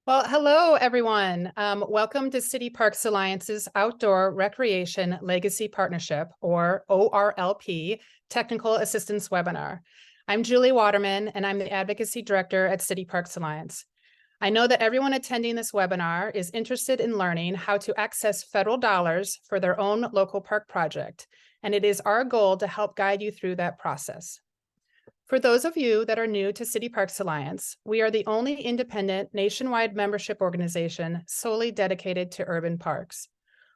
Well, hello, everyone. Welcome to City Parks Alliance's Outdoor Recreation Legacy Partnership, or ORLP, Technical Assistance Webinar. I'm Julie Waterman, and I'm the Advocacy Director at City Parks Alliance. I know that everyone attending this webinar is interested in learning how to access federal dollars for their own local park project, and it is our goal to help guide you through that process. For those of you that are new to City Parks Alliance, we are the only independent nationwide membership organization solely dedicated to urban parks.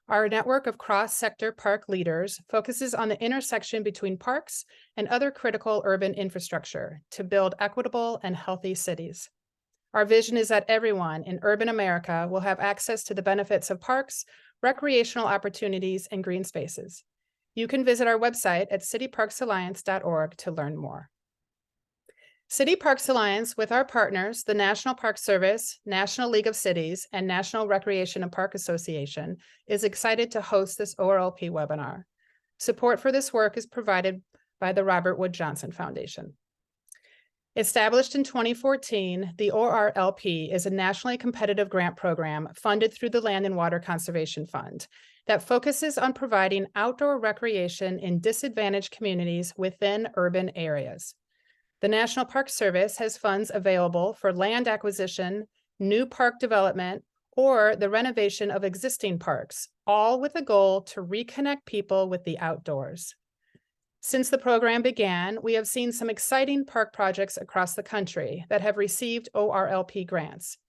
Our network of cross-sector park leaders focuses on the intersection between parks and other critical urban infrastructure to build equitable and healthy cities. Our vision is that everyone in urban America will have access to the benefits of parks, recreational opportunities, and green spaces. You can visit our website at cityparksalliance.org to learn more. City Parks Alliance, with our partners, the National Park Service, National League of Cities, and National Recreation and Park Association, is excited to host this ORLP webinar. Support for this work is provided by the Robert Wood Johnson Foundation. Established in 2014, the ORLP is a nationally competitive grant program funded through the Land and Water Conservation Fund that focuses on providing outdoor recreation in disadvantaged communities within urban areas. The National Park Service has funds available for land acquisition, new park development, or the renovation of existing parks, all with a goal to reconnect people with the outdoors. Since the program began, we have seen some exciting park projects across the country that have received ORLP grants.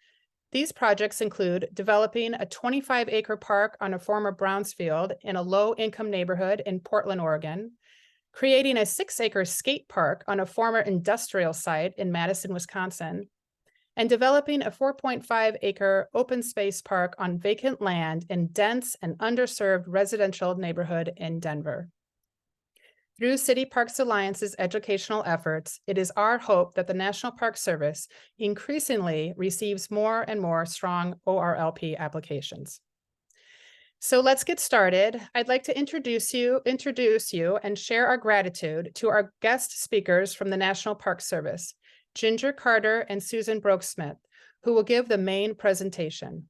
These projects include developing a 25-acre park on a former Browns field in a low-income neighborhood in Portland, Oregon, creating a 6-acre skate park on a former industrial site in Madison, Wisconsin, and developing a 4.5-acre open space park on vacant land in dense and underserved residential neighborhood in Denver. Through City Parks Alliance's educational efforts, it is our hope that the National Park Service increasingly receives more and more strong ORLP applications. So let's get started. I'd like to introduce you and share our gratitude to our guest speakers from the National Park Service, Ginger Carter and Susan Brooksmith, who will give the main presentation.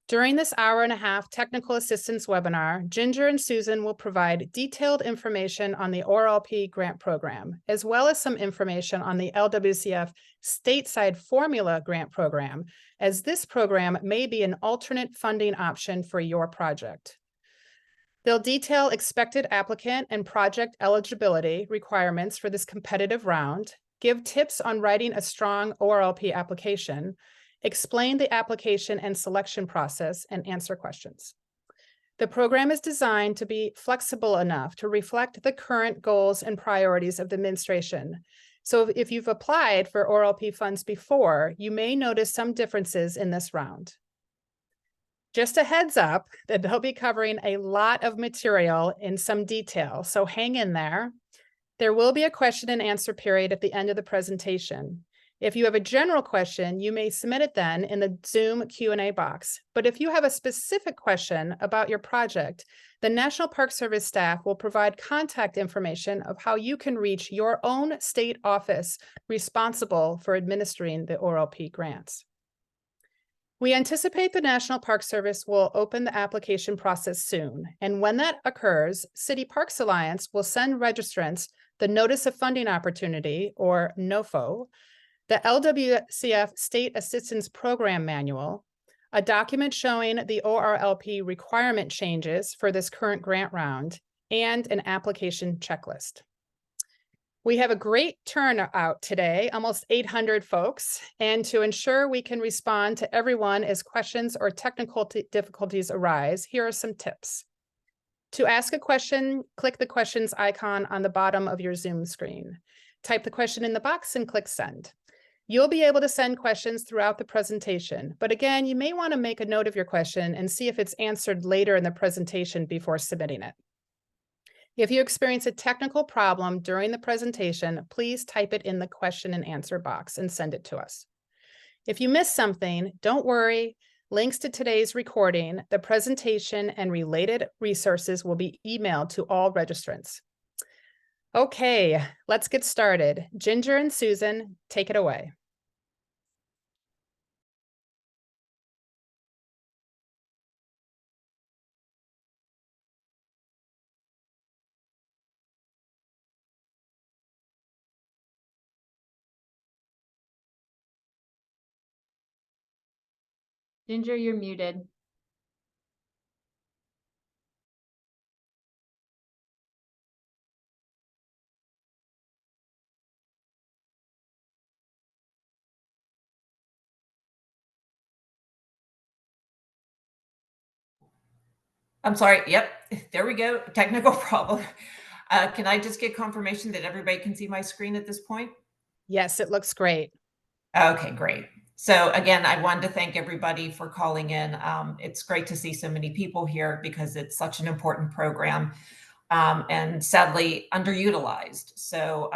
During this hour-and-a-half technical assistance webinar, Ginger and Susan will provide detailed information on the ORLP grant program, as well as some information on the LWCF stateside formula grant program, as this program may be an alternate funding option for your project. They'll detail expected applicant and project eligibility requirements for this competitive round, give tips on writing a strong ORLP application, explain the application and selection process, and answer questions. The program is designed to be flexible enough to reflect the current goals and priorities of the administration. So if you've applied for ORLP funds before, you may notice some differences in this round. Just a heads up that they'll be covering a lot of material in some detail, so hang in there. There will be a question and answer period at the end of the presentation. If you have a general question, you may submit it then in the Zoom Q&A box. But if you have a specific question about your project, the National Park Service staff will provide contact information of how you can reach your own state office responsible for administering the ORLP grants. We anticipate the National Park Service will open the application process soon. And when that occurs, City Parks Alliance will send registrants the Notice of Funding Opportunity, or NOFO, the LWCF State Assistance Program Manual, a document showing the ORLP requirement changes for this current grant round, and an application checklist. We have a great turnout today, almost 800 folks, and to ensure we can respond to everyone as questions or technical difficulties arise, here are some tips. To ask a question, click the questions icon on the bottom of your Zoom screen. Type the question in the box and click send. You'll be able to send questions throughout the presentation, but again, you may want to make a note of your question and see if it's answered later in the presentation before submitting it. If you experience a technical problem during the presentation, please type it in the question and answer box and send it to us. If you miss something, don't worry. Links to today's recording, the presentation, and related resources will be emailed to all registrants. Okay, let's get started. Ginger and Susan, take it away. Ginger, you're muted. I'm sorry. Yep, there we go. Technical problem. Can I just get confirmation that everybody can see my screen at this point? Yes, it looks great. Okay, great. So again, I wanted to thank everybody for calling in. It's great to see so many people here because it's such an important program and sadly underutilized. So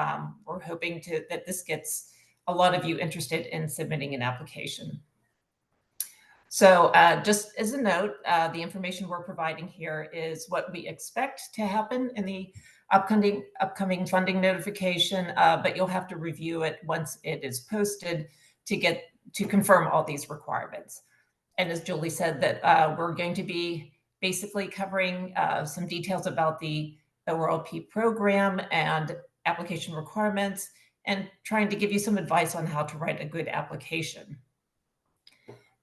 we're hoping that this gets a lot of you interested in submitting an application. So just as a note, the information we're providing here is what we expect to happen in the upcoming funding notification, but you'll have to review it once it is posted to confirm all these requirements. And as Julie said, that we're going to be basically covering some details about the ORLP program and application requirements and trying to give you some advice on how to write a good application.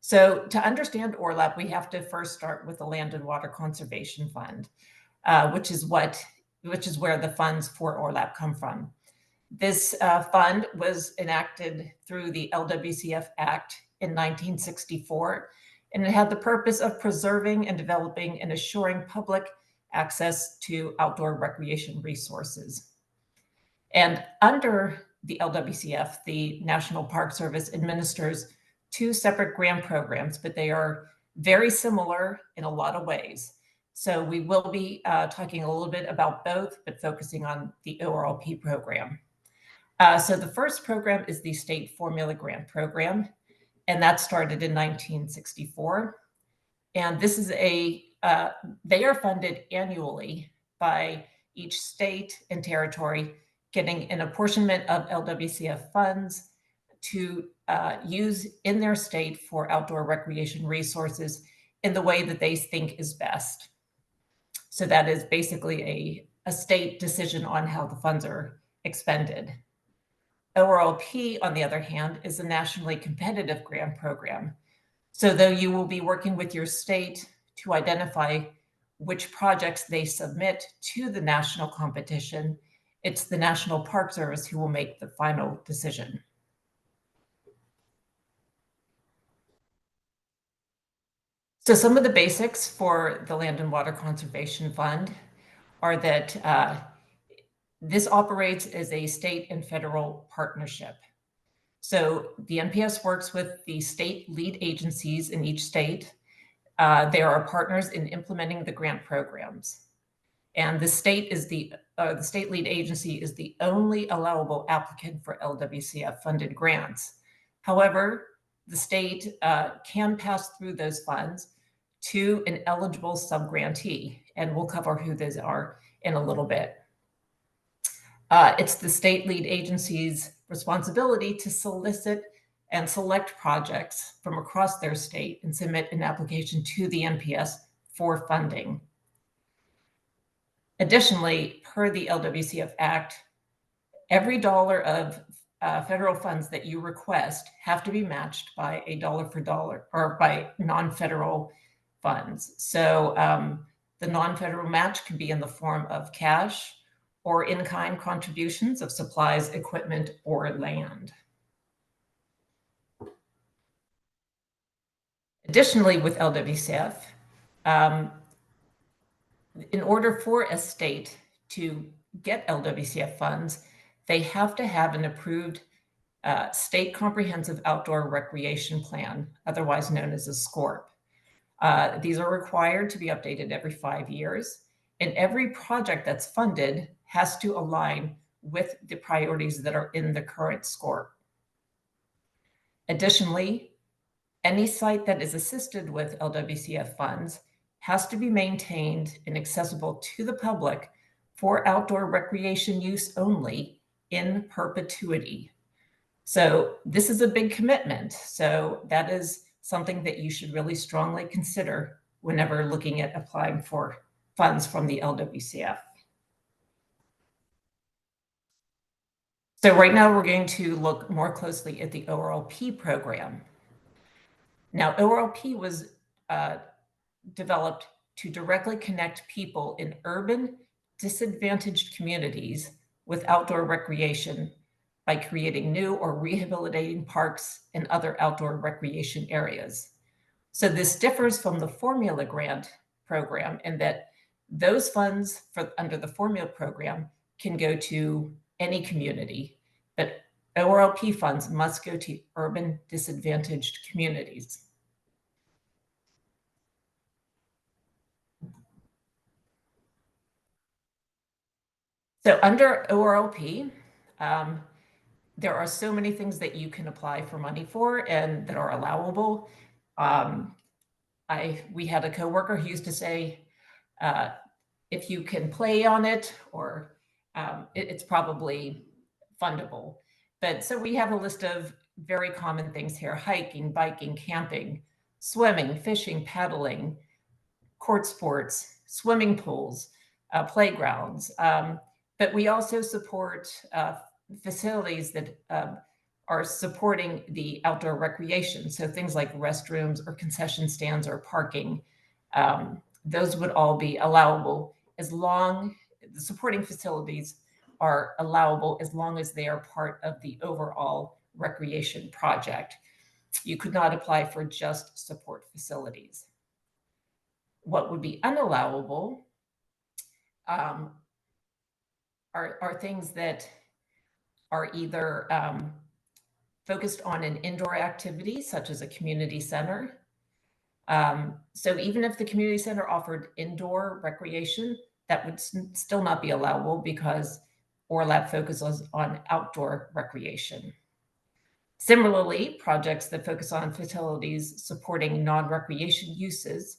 So to understand ORLP, we have to first start with the Land and Water Conservation Fund, which is where the funds for ORLP come from. This fund was enacted through the LWCF Act in 1964, and it had the purpose of preserving and developing and assuring public access to outdoor recreation resources. And under the LWCF, the National Park Service administers two separate grant programs, but they are very similar in a lot of ways. So we will be talking a little bit about both, but focusing on the ORLP program. So the first program is the State Formula Grant Program, and that started in 1964. And this is they are funded annually by each state and territory, getting an apportionment of LWCF funds to use in their state for outdoor recreation resources in the way that they think is best. So that is basically a state decision on how the funds are expended. ORLP, on the other hand, is a nationally competitive grant program. So though you will be working with your state to identify which projects they submit to the national competition, it's the National Park Service who will make the final decision. So some of the basics for the Land and Water Conservation Fund are that this operates as a state and federal partnership. So the NPS works with the state lead agencies in each state. They are partners in implementing the grant programs. And the state lead agency is the only allowable applicant for LWCF funded grants. However, the state can pass through those funds to an eligible subgrantee, and we'll cover who those are in a little bit. It's the state lead agency's responsibility to solicit and select projects from across their state and submit an application to the NPS for funding. Additionally, per the LWCF Act, every dollar of federal funds that you request have to be matched by a dollar for dollar or by non-federal funds. So the non-federal match can be in the form of cash or in-kind contributions of supplies, equipment, or land. Additionally, with LWCF, in order for a state to get LWCF funds, they have to have an approved state comprehensive outdoor recreation plan, otherwise known as a SCORP. These are required to be updated every 5 years, and every project that's funded has to align with the priorities that are in the current SCORP. Additionally, any site that is assisted with LWCF funds has to be maintained and accessible to the public for outdoor recreation use only in perpetuity. So this is a big commitment. So that is something that you should really strongly consider whenever looking at applying for funds from the LWCF. So right now we're going to look more closely at the ORLP program. Now, ORLP was developed to directly connect people in urban, disadvantaged communities with outdoor recreation by creating new or rehabilitating parks and other outdoor recreation areas. So this differs from the formula grant program in that those funds under the formula program can go to any community, but ORLP funds must go to urban disadvantaged communities. So under ORLP, there are so many things that you can apply for money for and that are allowable. We had a coworker who used to say, if you can play on it, or it's probably fundable. But so we have a list of very common things here: hiking, biking, camping, swimming, fishing, paddling, court sports, swimming pools, playgrounds. But we also support facilities that are supporting the outdoor recreation. So things like restrooms or concession stands or parking, those would all be allowable as long, the supporting facilities are allowable as long as they are part of the overall recreation project. You could not apply for just support facilities. What would be unallowable are things that are either focused on an indoor activity, such as a community center. So even if the community center offered indoor recreation, that would still not be allowable because ORLP focuses on outdoor recreation. Similarly, projects that focus on facilities supporting non-recreation uses,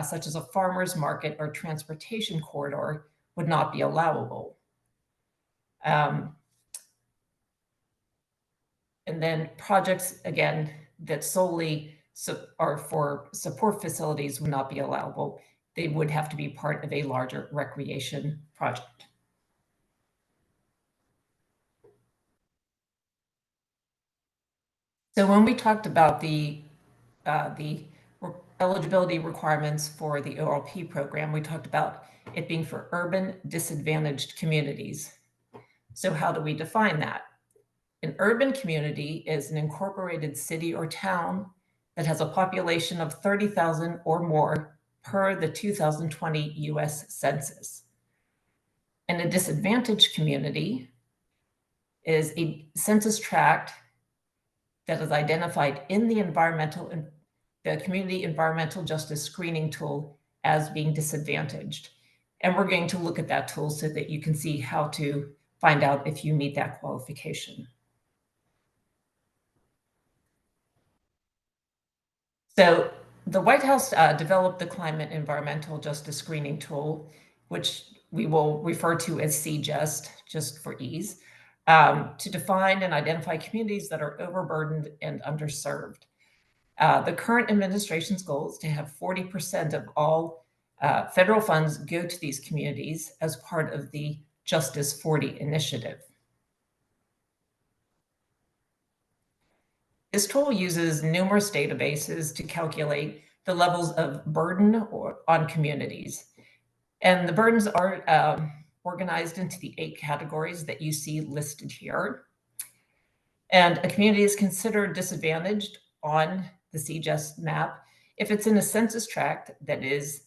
such as a farmer's market or transportation corridor, would not be allowable. And then projects, again, that solely are for support facilities would not be allowable. They would have to be part of a larger recreation project. So when we talked about the eligibility requirements for the ORLP program, we talked about it being for urban disadvantaged communities. So how do we define that? An urban community is an incorporated city or town that has a population of 30,000 or more per the 2020 US Census. And a disadvantaged community is a census tract that is identified in the Community Environmental Justice Screening Tool as being disadvantaged. And we're going to look at that tool so that you can see how to find out if you meet that qualification. So the White House developed the Climate Environmental Justice Screening Tool, which we will refer to as CJUST, just for ease, to define and identify communities that are overburdened and underserved. The current administration's goal is to have 40% of all federal funds go to these communities as part of the Justice 40 initiative. This tool uses numerous databases to calculate the levels of burden on communities. And the burdens are organized into the 8 categories that you see listed here. And a community is considered disadvantaged on the CJUST map if it's in a census tract that is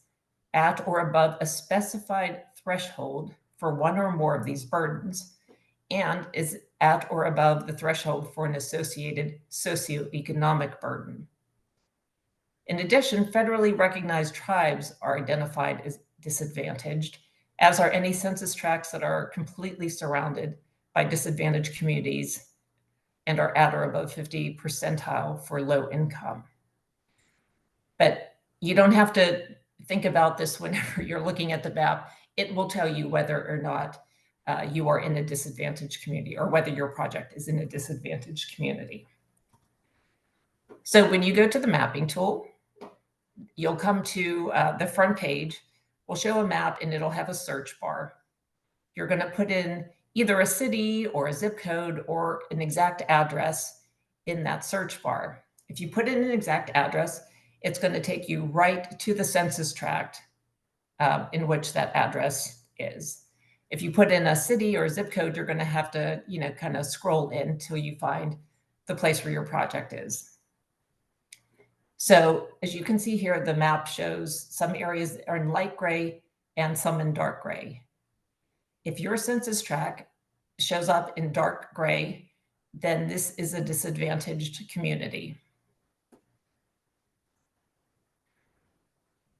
at or above a specified threshold for one or more of these burdens, and is at or above the threshold for an associated socioeconomic burden. In addition, federally recognized tribes are identified as disadvantaged, as are any census tracts that are completely surrounded by disadvantaged communities and are at or above 50 percentile for low income. But you don't have to think about this whenever you're looking at the map. It will tell you whether or not you are in a disadvantaged community or whether your project is in a disadvantaged community. So when you go to the mapping tool, you'll come to the front page. We'll show a map and it'll have a search bar. You're going to put in either a city or a zip code or an exact address in that search bar. If you put in an exact address, it's going to take you right to the census tract in which that address is. If you put in a city or a zip code, you're going to have to, kind of scroll in until you find the place where your project is. So as you can see here, the map shows some areas are in light gray and some in dark gray. If your census tract shows up in dark gray, then this is a disadvantaged community.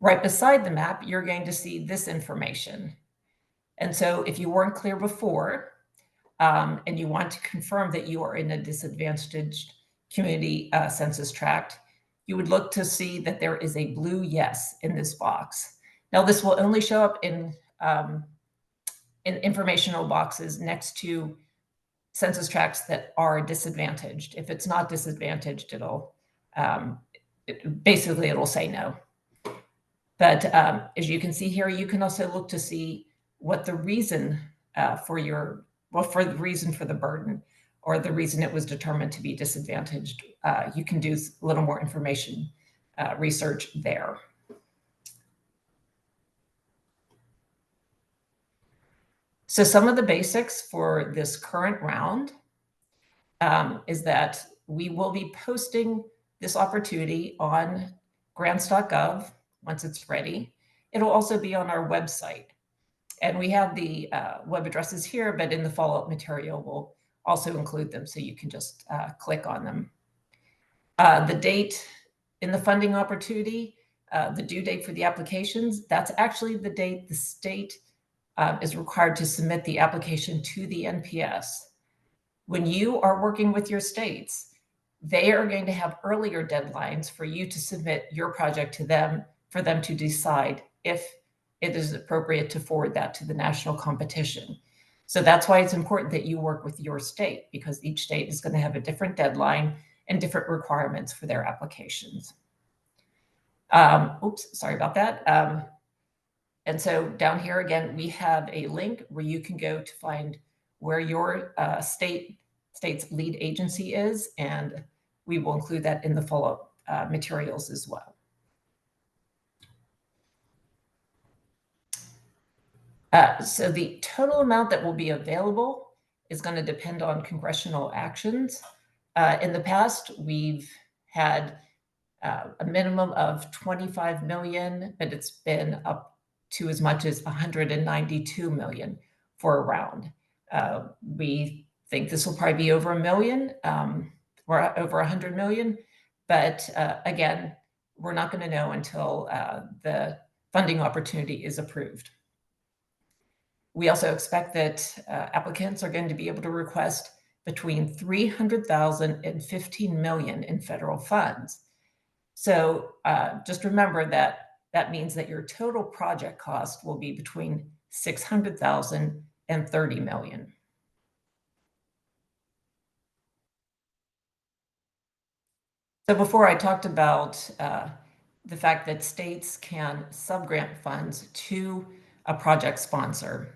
Right beside the map, you're going to see this information. And so if you weren't clear before, and you want to confirm that you are in a disadvantaged community census tract, you would look to see that there is a blue yes in this box. Now, this will only show up in informational boxes next to census tracts that are disadvantaged. If it's not disadvantaged, it'll say no. But as you can see here, you can also look to see what the reason for the reason for the burden or the reason it was determined to be disadvantaged. You can do a little more information research there. So some of the basics for this current round is that we will be posting this opportunity on grants.gov once it's ready. It'll also be on our website. And we have the web addresses here, but in the follow-up material, we'll also include them so you can just click on them. The date in the funding opportunity, the due date for the applications, that's actually the date the state is required to submit the application to the NPS. When you are working with your states, they are going to have earlier deadlines for you to submit your project to them for them to decide if it is appropriate to forward that to the national competition. So that's why it's important that you work with your state, because each state is going to have a different deadline and different requirements for their applications. Oops, sorry about that. And so down here again, we have a link where you can go to find where your state's lead agency is, and we will include that in the follow-up materials as well. So the total amount that will be available is going to depend on congressional actions. In the past, we've had a minimum of 25 million, but it's been up to as much as 192 million for a round. We think this will probably be over 1 million or over 100 million, but again, we're not going to know until the funding opportunity is approved. We also expect that applicants are going to be able to request between 300,000 and 15 million in federal funds. So just remember that that means that your total project cost will be between 600,000 and 30 million. So before I talked about the fact that states can subgrant funds to a project sponsor.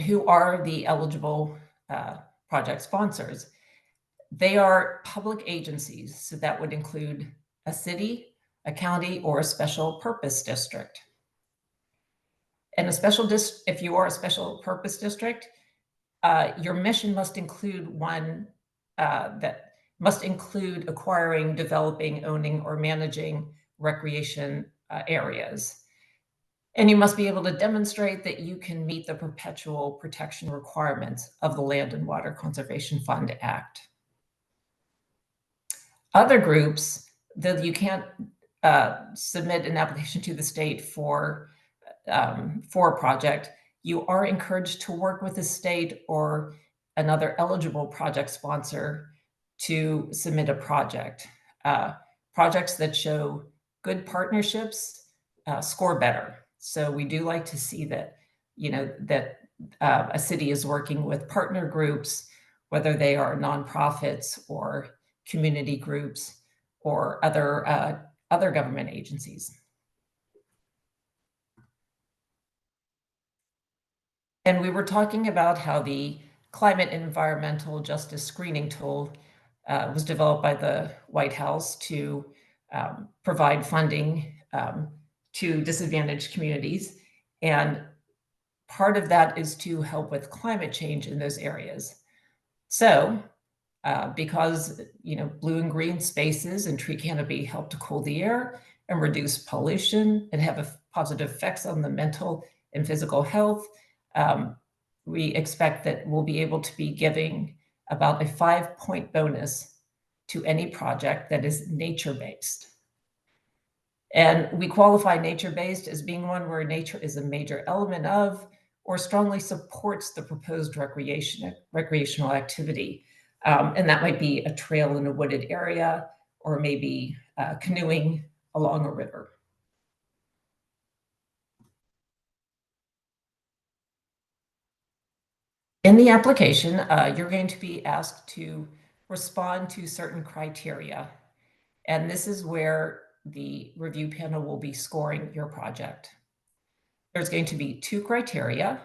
Who are the eligible project sponsors? They are public agencies, so that would include a city, a county, or a special purpose district. And if you are a special purpose district, your mission must include one that must include acquiring, developing, owning, or managing recreation areas. And you must be able to demonstrate that you can meet the perpetual protection requirements of the Land and Water Conservation Fund Act. Other groups that you can't submit an application to the state for a project, you are encouraged to work with the state or another eligible project sponsor to submit a project. Projects that show good partnerships score better. So we do like to see that, that a city is working with partner groups, whether they are nonprofits or community groups or other government agencies. And we were talking about how the climate and environmental justice screening tool was developed by the White House to provide funding to disadvantaged communities. And part of that is to help with climate change in those areas. So because blue and green spaces and tree canopy help to cool the air and reduce pollution and have positive effects on the mental and physical health, we expect that we'll be able to be giving about a 5-point bonus to any project that is nature-based. And we qualify nature-based as being one where nature is a major element of or strongly supports the proposed recreational activity. And that might be a trail in a wooded area, or maybe canoeing along a river. In the application, you're going to be asked to respond to certain criteria. And this is where the review panel will be scoring your project. There's going to be 2 criteria,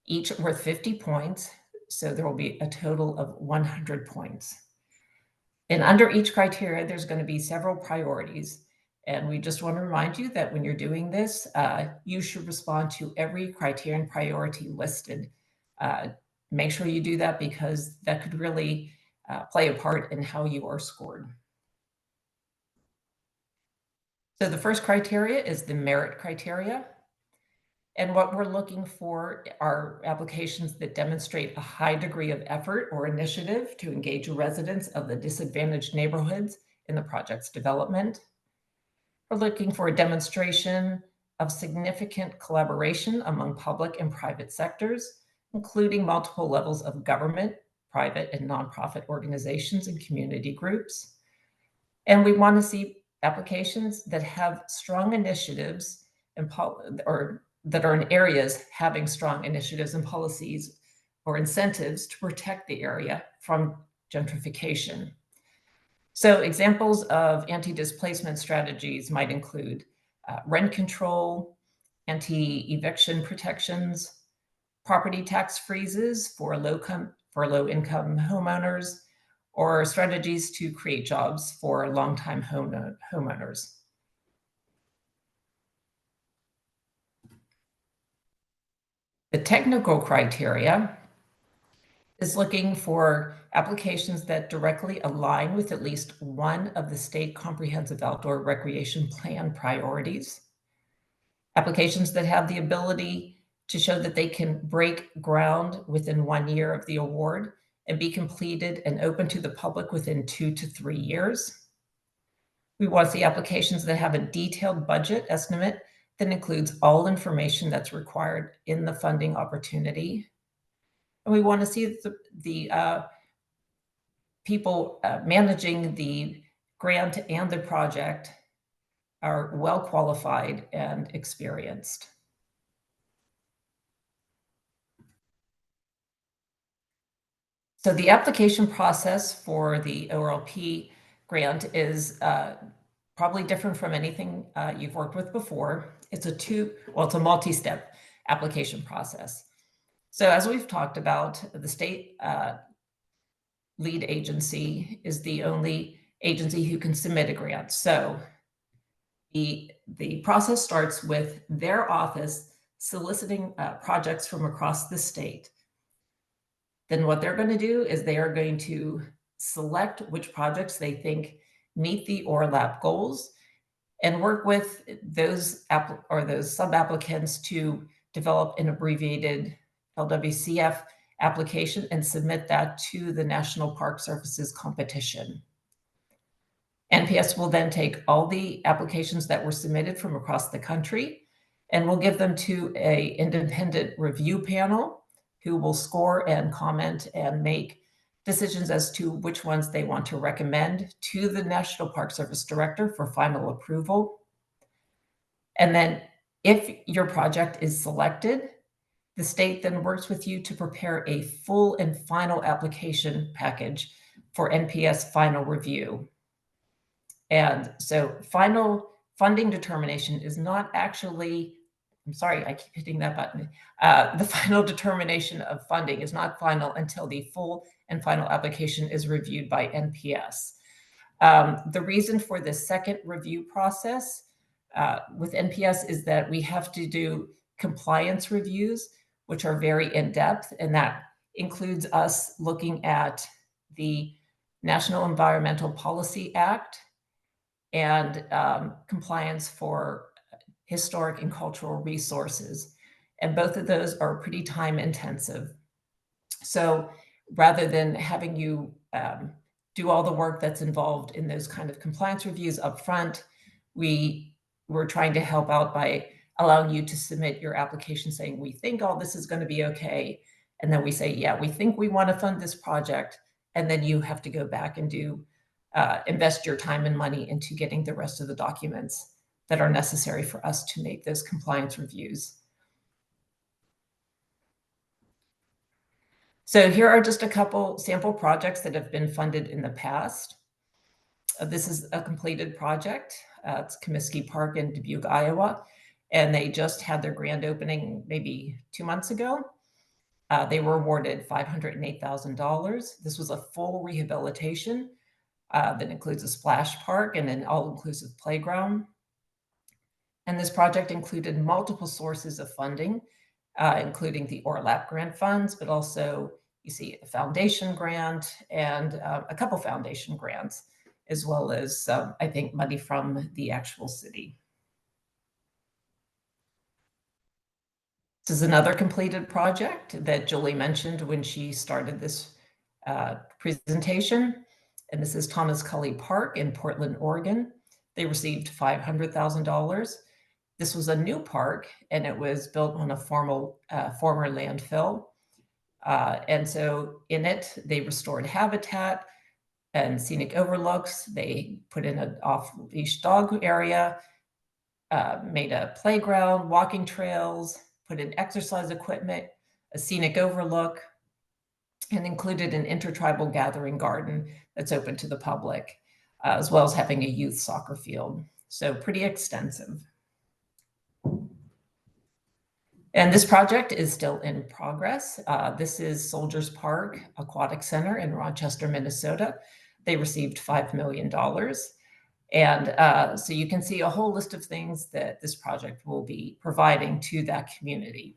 each worth 50 points. So there will be a total of 100 points. And under each criteria, there's going to be several priorities. And we just want to remind you that when you're doing this, you should respond to every criterion priority listed. Make sure you do that because that could really play a part in how you are scored. So the first criteria is the merit criteria. And what we're looking for are applications that demonstrate a high degree of effort or initiative to engage residents of the disadvantaged neighborhoods in the project's development. We're looking for a demonstration of significant collaboration among public and private sectors, including multiple levels of government, private and nonprofit organizations and community groups. And we want to see applications that have strong initiatives or that are in areas having strong initiatives and policies or incentives to protect the area from gentrification. So examples of anti-displacement strategies might include rent control, anti-eviction protections, property tax freezes for low-income homeowners, or strategies to create jobs for longtime homeowners. The technical criteria is looking for applications that directly align with at least one of the state comprehensive outdoor recreation plan priorities. Applications that have the ability to show that they can break ground within 1 year of the award and be completed and open to the public within 2 to 3 years. We want to see applications that have a detailed budget estimate that includes all information that's required in the funding opportunity. And we want to see the people managing the grant and the project are well qualified and experienced. So the application process for the ORLP grant is probably different from anything you've worked with before. It's a multi-step application process. So as we've talked about, the state lead agency is the only agency who can submit a grant. So the process starts with their office soliciting projects from across the state. Then what they're going to do is they are going to select which projects they think meet the ORLP goals and work with those sub-applicants to develop an abbreviated LWCF application and submit that to the National Park Services competition. NPS will then take all the applications that were submitted from across the country and will give them to an independent review panel who will score and comment and make decisions as to which ones they want to recommend to the National Park Service Director for final approval. And then if your project is selected, the state then works with you to prepare a full and final application package for NPS final review. And so final funding determination is not actually I'm sorry, I keep hitting that button. The final determination of funding is not final until the full and final application is reviewed by NPS. The reason for the second review process with NPS is that we have to do compliance reviews, which are very in-depth, and that includes us looking at the National Environmental Policy Act and compliance for historic and cultural resources. And both of those are pretty time intensive. So rather than having you do all the work that's involved in those kind of compliance reviews up front, we're trying to help out by allowing you to submit your application saying, we think all this is going to be okay. And then we say, yeah, we think we want to fund this project. And then you have to go back and invest your time and money into getting the rest of the documents that are necessary for us to make those compliance reviews. So here are just a couple sample projects that have been funded in the past. This is a completed project. It's Comiskey Park in Dubuque, Iowa, and they just had their grand opening maybe 2 months ago. They were awarded $508,000. This was a full rehabilitation that includes a splash park and an all-inclusive playground. And this project included multiple sources of funding, including the ORLP grant funds, but also you see a foundation grant and a couple foundation grants, as well as I think money from the actual city. This is another completed project that Julie mentioned when she started this presentation. And this is Thomas Cully Park in Portland, Oregon. They received $500,000. This was a new park, and it was built on a former landfill. And so in it, they restored habitat and scenic overlooks. They put in an off-leash dog area, made a playground, walking trails, put in exercise equipment, a scenic overlook, and included an intertribal gathering garden that's open to the public, as well as having a youth soccer field. So pretty extensive. And this project is still in progress. This is Soldiers Park Aquatic Center in Rochester, Minnesota. They received $5 million. And so you can see a whole list of things that this project will be providing to that community.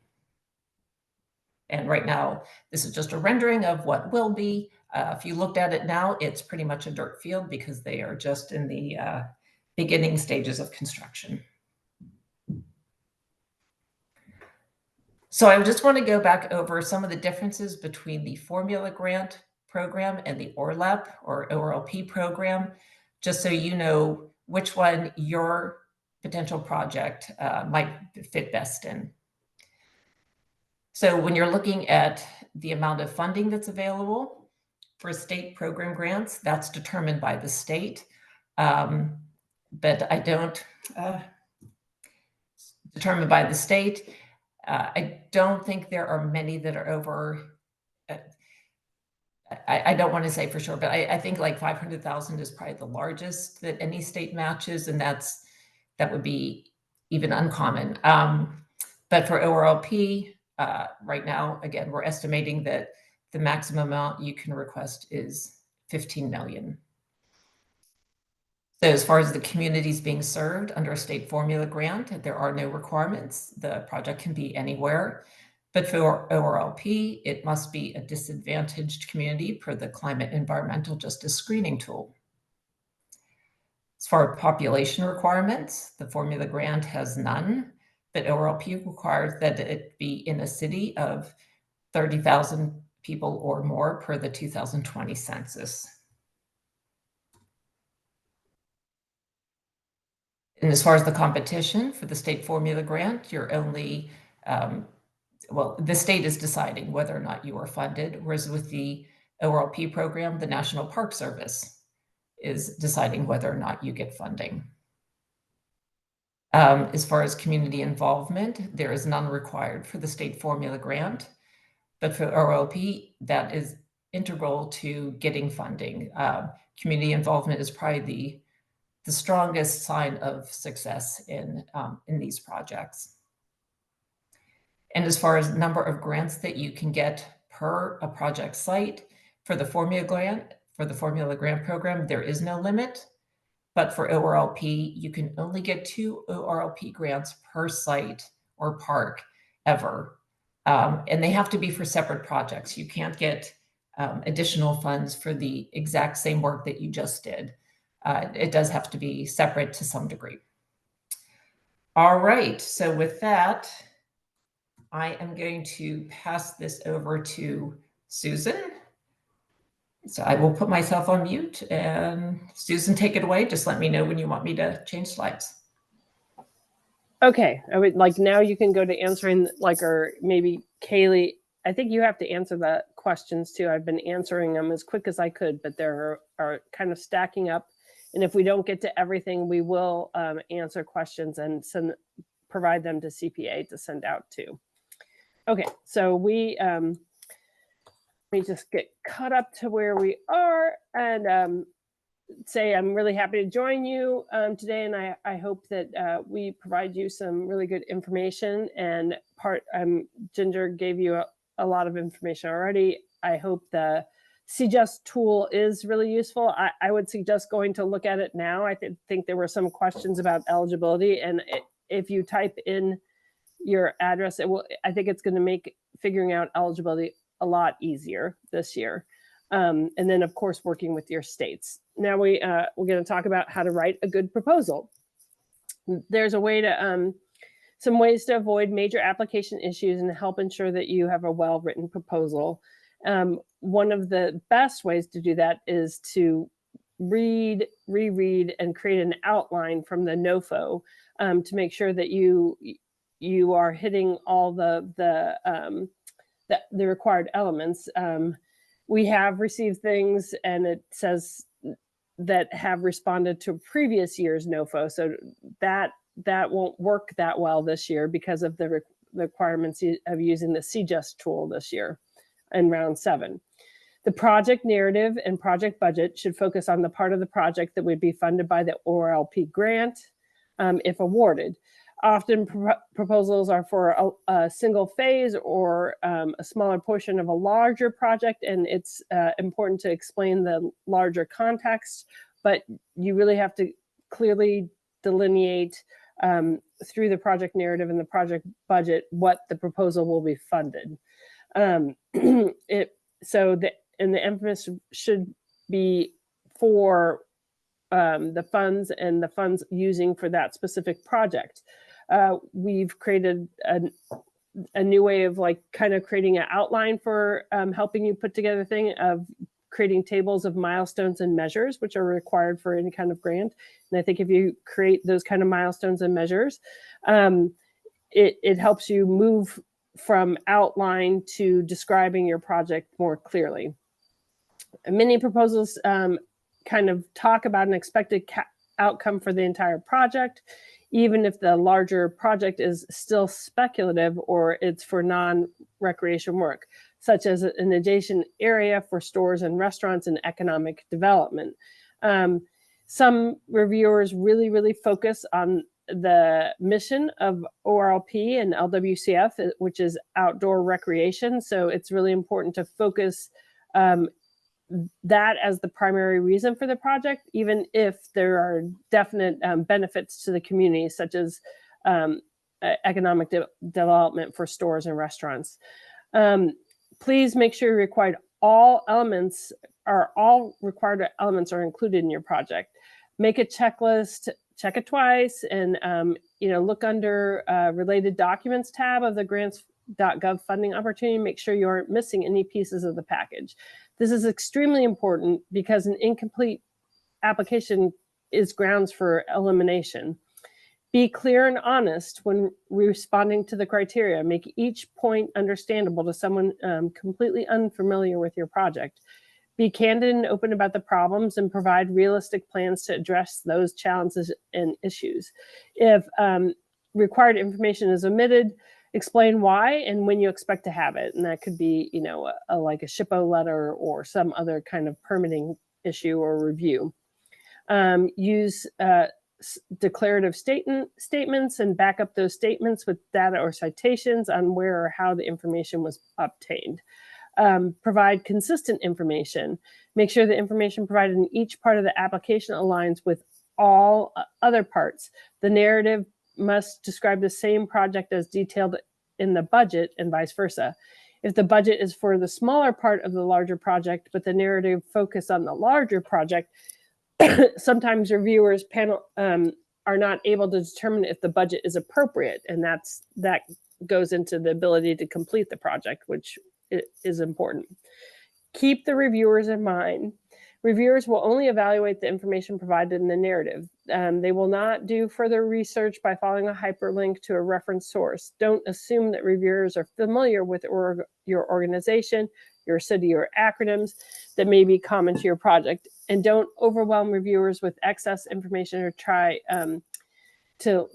And right now, this is just a rendering of what will be. If you looked at it now, it's pretty much a dirt field because they are just in the beginning stages of construction. So I just want to go back over some of the differences between the formula grant program and the ORLP or ORLP program, just so you know which one your potential project might fit best in. So when you're looking at the amount of funding that's available for state program grants, that's determined by the state. But I don't determined by the state. I don't think there are many that are over, I don't want to say for sure, but I think like 500,000 is probably the largest that any state matches, and that would be even uncommon. But for ORLP, right now, again, we're estimating that the maximum amount you can request is 15 million. So as far as the communities being served under a state formula grant, there are no requirements. The project can be anywhere. But for ORLP, it must be a disadvantaged community per the Climate Environmental Justice Screening Tool. As far as population requirements, the formula grant has none, but ORLP requires that it be in a city of 30,000 people or more per the 2020 census. And as far as the competition for the state formula grant, you're only, well, the state is deciding whether or not you are funded, whereas with the ORLP program, the National Park Service is deciding whether or not you get funding. As far as community involvement, there is none required for the state formula grant, but for ORLP, that is integral to getting funding. Community involvement is probably the strongest sign of success in these projects. And as far as number of grants that you can get per a project site, for the formula grant program, there is no limit. But for ORLP, you can only get 2 ORLP grants per site or park ever. And they have to be for separate projects. You can't get additional funds for the exact same work that you just did. It does have to be separate to some degree. All right, so with that, I am going to pass this over to Susan. So I will put myself on mute, and Susan, take it away. Just let me know when you want me to change slides. Okay, I would like now you can go to answering, like, or maybe Kaylee, I think you have to answer the questions too. I've been answering them as quick as I could, but there are kind of stacking up. And if we don't get to everything, we will answer questions and provide them to CPA to send out too. Okay, so we just get caught up to where we are and say I'm really happy to join you today, and I hope that we provide you some really good information. And Ginger gave you a lot of information already. I hope the CJust tool is really useful. I would suggest going to look at it now. I think there were some questions about eligibility, and if you type in your address, I think it's going to make figuring out eligibility a lot easier this year. And then, of course, working with your states. Now we're going to talk about how to write a good proposal. There's a way to some ways to avoid major application issues and help ensure that you have a well-written proposal. One of the best ways to do that is to read, reread, and create an outline from the NOFO to make sure that you are hitting all the required elements. We have received ththings, and it says that have responded to previous year's NOFO. So that won't work that well this year because of the requirements of using the CJust tool this year in round 7. The project narrative and project budget should focus on the part of the project that would be funded by the ORLP grant if awarded. Often proposals are for a single phase or a smaller portion of a larger project, and it's important to explain the larger context, but you really have to clearly delineate through the project narrative and the project budget what the proposal will be funded. And the emphasis should be for the funds and the funds using for that specific project. We've created a new way of kind of creating an outline for helping you put together a thing of creating tables of milestones and measures, which are required for any kind of grant. And I think if you create those kind of milestones and measures, it helps you move from outline to describing your project more clearly. Many proposals kind of talk about an expected outcome for the entire project, even if the larger project is still speculative or it's for non-recreation work, such as an adjacent area for stores and restaurants and economic development. Some reviewers really focus on the mission of ORLP and LWCF, which is outdoor recreation. So it's really important to focus that as the primary reason for the project, even if there are definite benefits to the community, such as economic development for stores and restaurants. Please make sure all required elements are included in your project. Make a checklist, check it twice, and look under related documents tab of the grants.gov funding opportunity. Make sure you aren't missing any pieces of the package. This is extremely important because an incomplete application is grounds for elimination. Be clear and honest when responding to the criteria. Make each point understandable to someone completely unfamiliar with your project. Be candid and open about the problems and provide realistic plans to address those challenges and issues. If required information is omitted, explain why and when you expect to have it. And that could be, like a SHPO letter or some other kind of permitting issue or review. Use declarative statements and back up those statements with data or citations on where or how the information was obtained. Provide consistent information. Make sure the information provided in each part of the application aligns with all other parts. The narrative must describe the same project as detailed in the budget and vice versa. If the budget is for the smaller part of the larger project, but the narrative focus on the larger project, sometimes reviewers panel are not able to determine if the budget is appropriate, and that goes into the ability to complete the project, which is important. Keep the reviewers in mind. Reviewers will only evaluate the information provided in the narrative. They will not do further research by following a hyperlink to a reference source. Don't assume that reviewers are familiar with your organization, your city, or acronyms that may be common to your project. And don't overwhelm reviewers with excess information or try to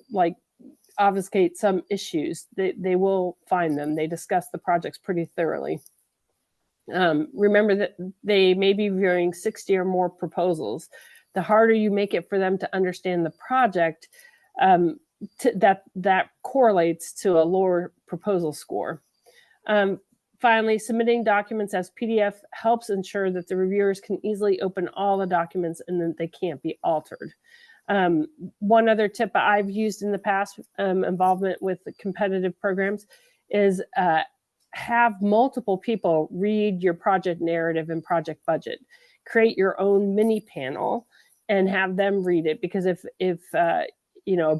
obfuscate some issues. They will find them. They discuss the projects pretty thoroughly. Remember that they may be reviewing 60 or more proposals. The harder you make it for them to understand the project, that correlates to a lower proposal score. Finally, submitting documents as PDF helps ensure that the reviewers can easily open all the documents and that they can't be altered. One other tip I've used in the past, involvement with the competitive programs, is have multiple people read your project narrative and project budget. Create your own mini panel and have them read it, because if a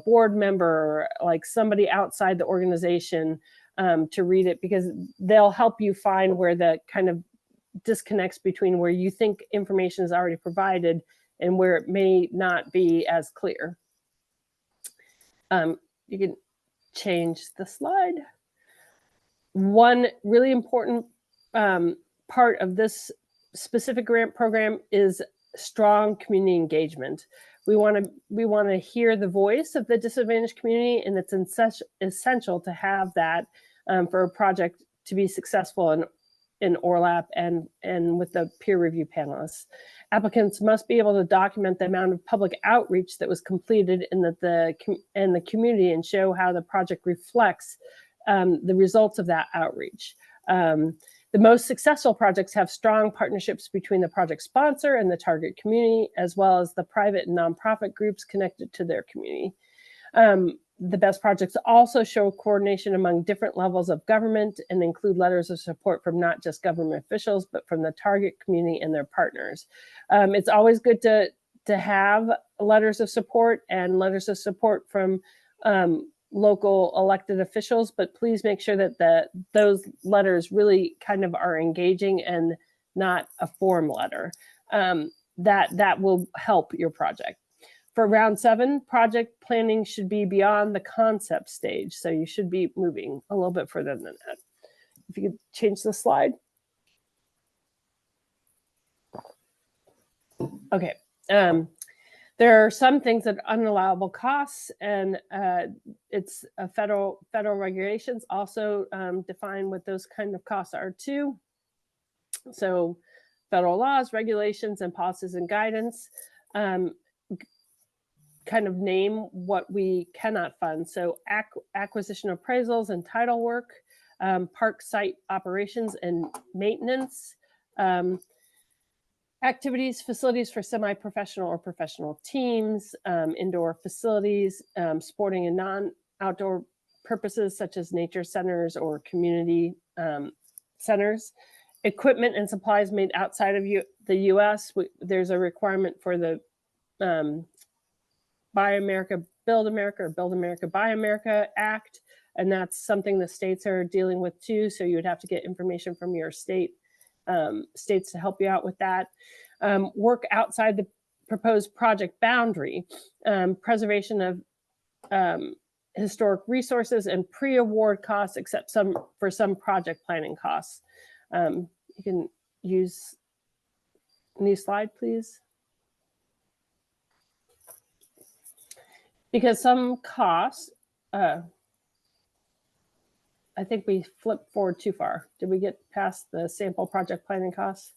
board member, like somebody outside the organization, to read it, because they'll help you find where the kind of disconnects between where you think information is already provided and where it may not be as clear. You can change the slide. One really important part of this specific grant program is strong community engagement. We want to hear the voice of the disadvantaged community, and it's essential to have that for a project to be successful in ORLP and with the peer review panelists. Applicants must be able to document the amount of public outreach that was completed in the community and show how the project reflects the results of that outreach. The most successful projects have strong partnerships between the project sponsor and the target community, as well as the private and nonprofit groups connected to their community. The best projects also show coordination among different levels of government and include letters of support from not just government officials, but from the target community and their partners. It's always good to have letters of support and letters of support from local elected officials, but please make sure that those letters really kind of are engaging and not a form letter. That will help your project. For round 7, project planning should be beyond the concept stage, so you should be moving a little bit further than that. If you could change the slide. Okay. There are some things that are unallowable costs, and it's federal regulations also define what those kind of costs are too. So federal laws, regulations, and policies and guidance kind of name what we cannot fund. So acquisition appraisals and title work, park site operations and maintenance, activities, facilities for semi-professional or professional teams, indoor facilities, sporting and non-outdoor purposes such as nature centers or community centers, equipment and supplies made outside of the U.S. There's a requirement for the Buy America, Build America, or Build America, Buy America Act, and that's something the states are dealing with too. So you would have to get information from your states to help you out with that. Work outside the proposed project boundary, preservation of historic resources, and pre-award costs, except for some project planning costs. You can use new slide, please. Because some costs, I think we flipped forward too far. Did we get past the sample project planning costs?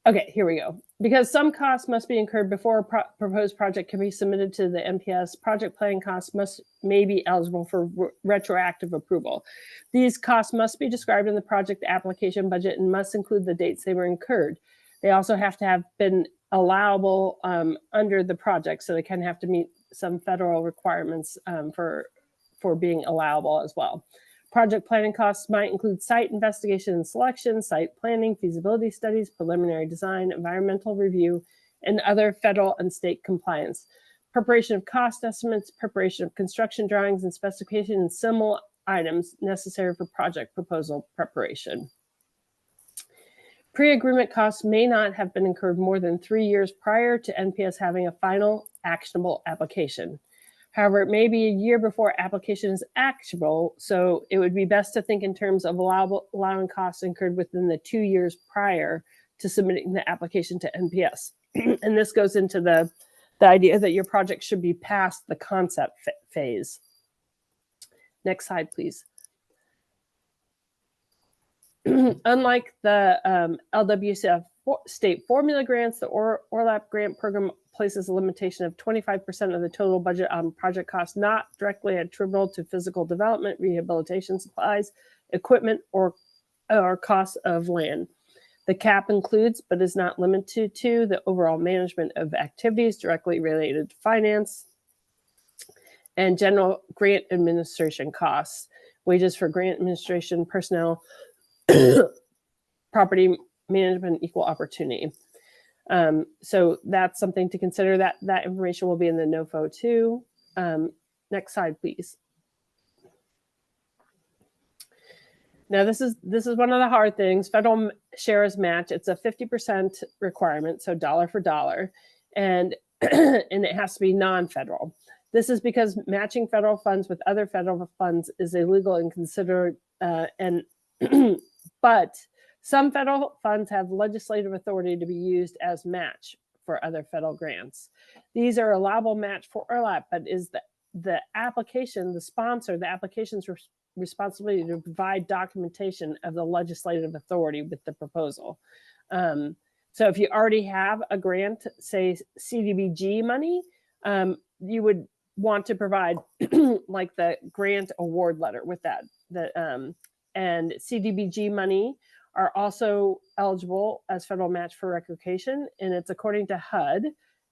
Okay, here we go. Because some costs must be incurred before a proposed project can be submitted to the NPS, project planning costs may be eligible for retroactive approval. These costs must be described in the project application budget and must include the dates they were incurred. They also have to have been allowable under the project, so they can have to meet some federal requirements for being allowable as well. Project planning costs might include site investigation and selection, site planning, feasibility studies, preliminary design, environmental review, and other federal and state compliance. Preparation of cost estimates, preparation of construction drawings and specifications, and similar items necessary for project proposal preparation. Pre-agreement costs may not have been incurred more than 3 years prior to NPS having a final actionable application. However, it may be a year before application is actionable, so it would be best to think in terms of allowing costs incurred within the 2 years prior to submitting the application to NPS. And this goes into the idea that your project should be past the concept phase. Next slide, please. Unlike the LWCF state formula grants, the ORLP grant program places a limitation of 25% of the total budget on project costs not directly attributable to physical development, rehabilitation supplies, equipment, or costs of land. The cap includes, but is not limited to, the overall management of activities directly related to finance and general grant administration costs, wages for grant administration, personnel, property management, equal opportunity. So that's something to consider. That information will be in the NOFO too. Next slide, please. Now this is one of the hard things. Federal shares match. It's a 50% requirement, so dollar for dollar, and and it has to be non-federal. This is because matching federal funds with other federal funds is illegal and considered but some federal funds have legislative authority to be used as match for other federal grants. These are allowable match for ORLP, but is the application, the sponsor, the application's responsibility to provide documentation of the legislative authority with the proposal. So if you already have a grant, say CDBG money, you would want to provide like the grant award letter with that. And CDBG money are also eligible as federal match for recreation, and it's according to HUD.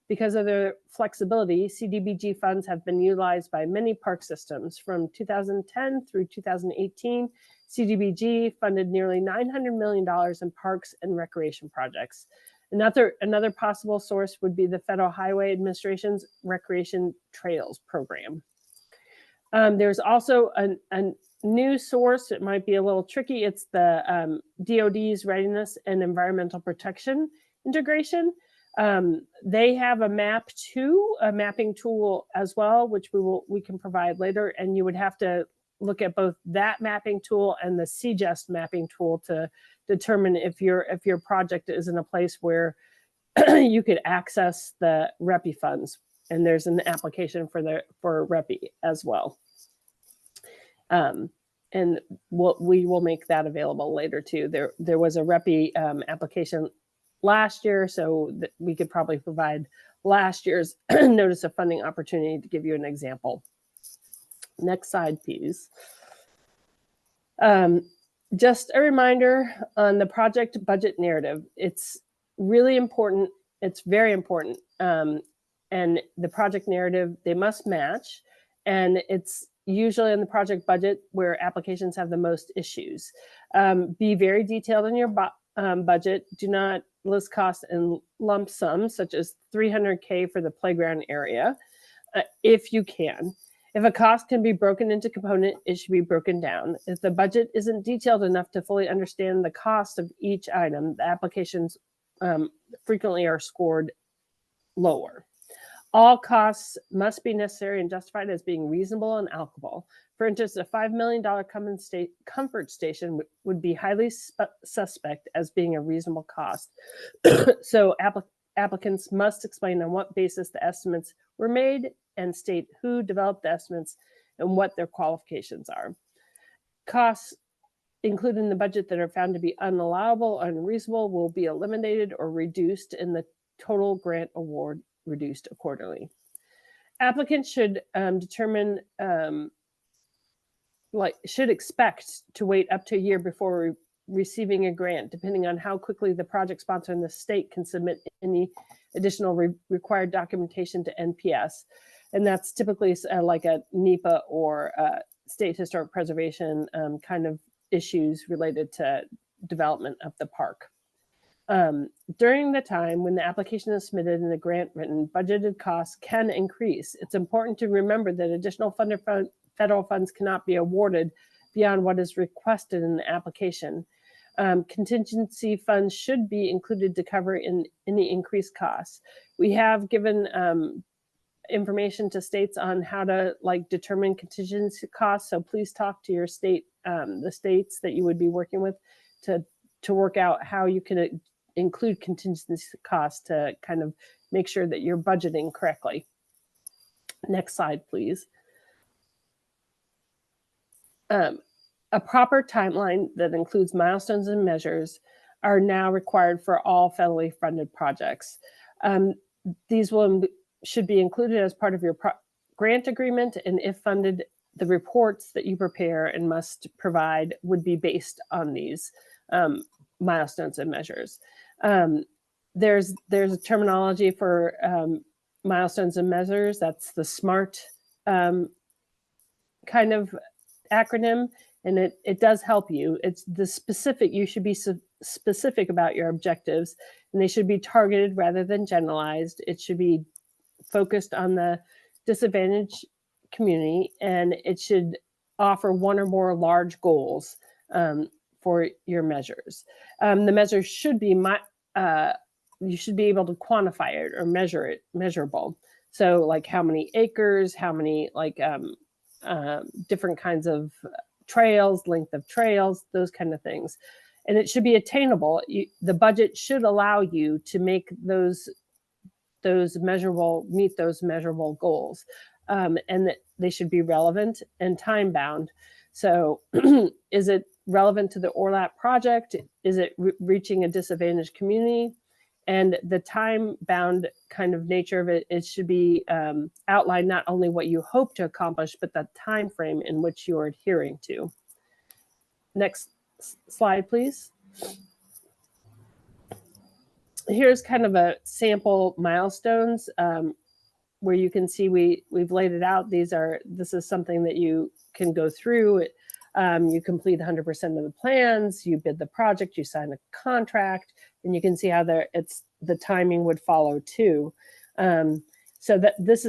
Because of their flexibility, CDBG funds have been utilized by many park systems. From 2010 through 2018, CDBG funded nearly $900 million in parks and recreation projects. Another possible source would be the Federal Highway Administration's Recreation Trails Program. There's also a new source. It might be a little tricky. It's the DoD's Readiness and Environmental Protection Integration. They have a mapping tool as well, which we can provide later. And you would have to look at both that mapping tool and the CGEST mapping tool to determine if your project is in a place where you could access the REPI funds. And there's an application for REPI as well. And we will make that available later too. There was a REPI application last year, so that we could probably provide last year's notice of funding opportunity to give you an example. Next slide, please. Just a reminder on the project budget narrative. It's really important. It's very important. And the project narrative, they must match. And it's usually in the project budget where applications have the most issues. Be very detailed in your budget. Do not list costs in lump sums, such as $300K for the playground area, if you can. If a cost can be broken into components, it should be broken down. If the budget isn't detailed enough to fully understand the cost of each item, the applications frequently are scored lower. All costs must be necessary and justified as being reasonable and allocable. For instance, a $5 million comfort station would be highly suspect as being a reasonable cost. So applicants must explain on what basis the estimates were made and state who developed the estimates and what their qualifications are. Costs included in the budget that are found to be unallowable, unreasonable will be eliminated or reduced, and the total grant award reduced accordingly. Applicants should determine, should expect to wait up to a year before receiving a grant, depending on how quickly the project sponsor and the state can submit any additional required documentation to NPS. And that's typically like a NEPA or state historic preservation kind of issues related to development of the park. During the time when the application is submitted and the grant written, budgeted costs can increase. It's important to remember that additional federal funds cannot be awarded beyond what is requested in the application. Contingency funds should be included to cover any increased costs. We have given information to states on how to determine contingency costs. So please talk to your state, the states that you would be working with to work out how you can include contingency costs to kind of make sure that you're budgeting correctly. Next slide, please. A proper timeline that includes milestones and measures are now required for all federally funded projects. These should be included as part of your grant agreement, and if funded, the reports that you prepare and must provide would be based on these milestones and measures. There's a terminology for milestones and measures. That's the SMART kind of acronym, and it does help you. It's the specific, you should be specific about your objectives, and they should be targeted rather than generalized. It should be focused on the disadvantaged community, and it should offer one or more large goals for your measures. The measures should be, you should be able to quantify it or measure it, measurable. So like how many acres, how many different kinds of trails, length of trails, those kind of things. And it should be attainable. The budget should allow you to make meet those measurable goals. And that they should be relevant and time bound. So is it relevant to the ORLP project? Is it reaching a disadvantaged community? And the time bound kind of nature of it, it should be outlined not only what you hope to accomplish, but the time frame in which you are adhering to. Next slide, please. Here's kind of a sample milestones where you can see we've laid it out. This is something that you can go through. You complete 100% of the plans, you bid the project, you sign a contract, and you can see how the timing would follow too. So that this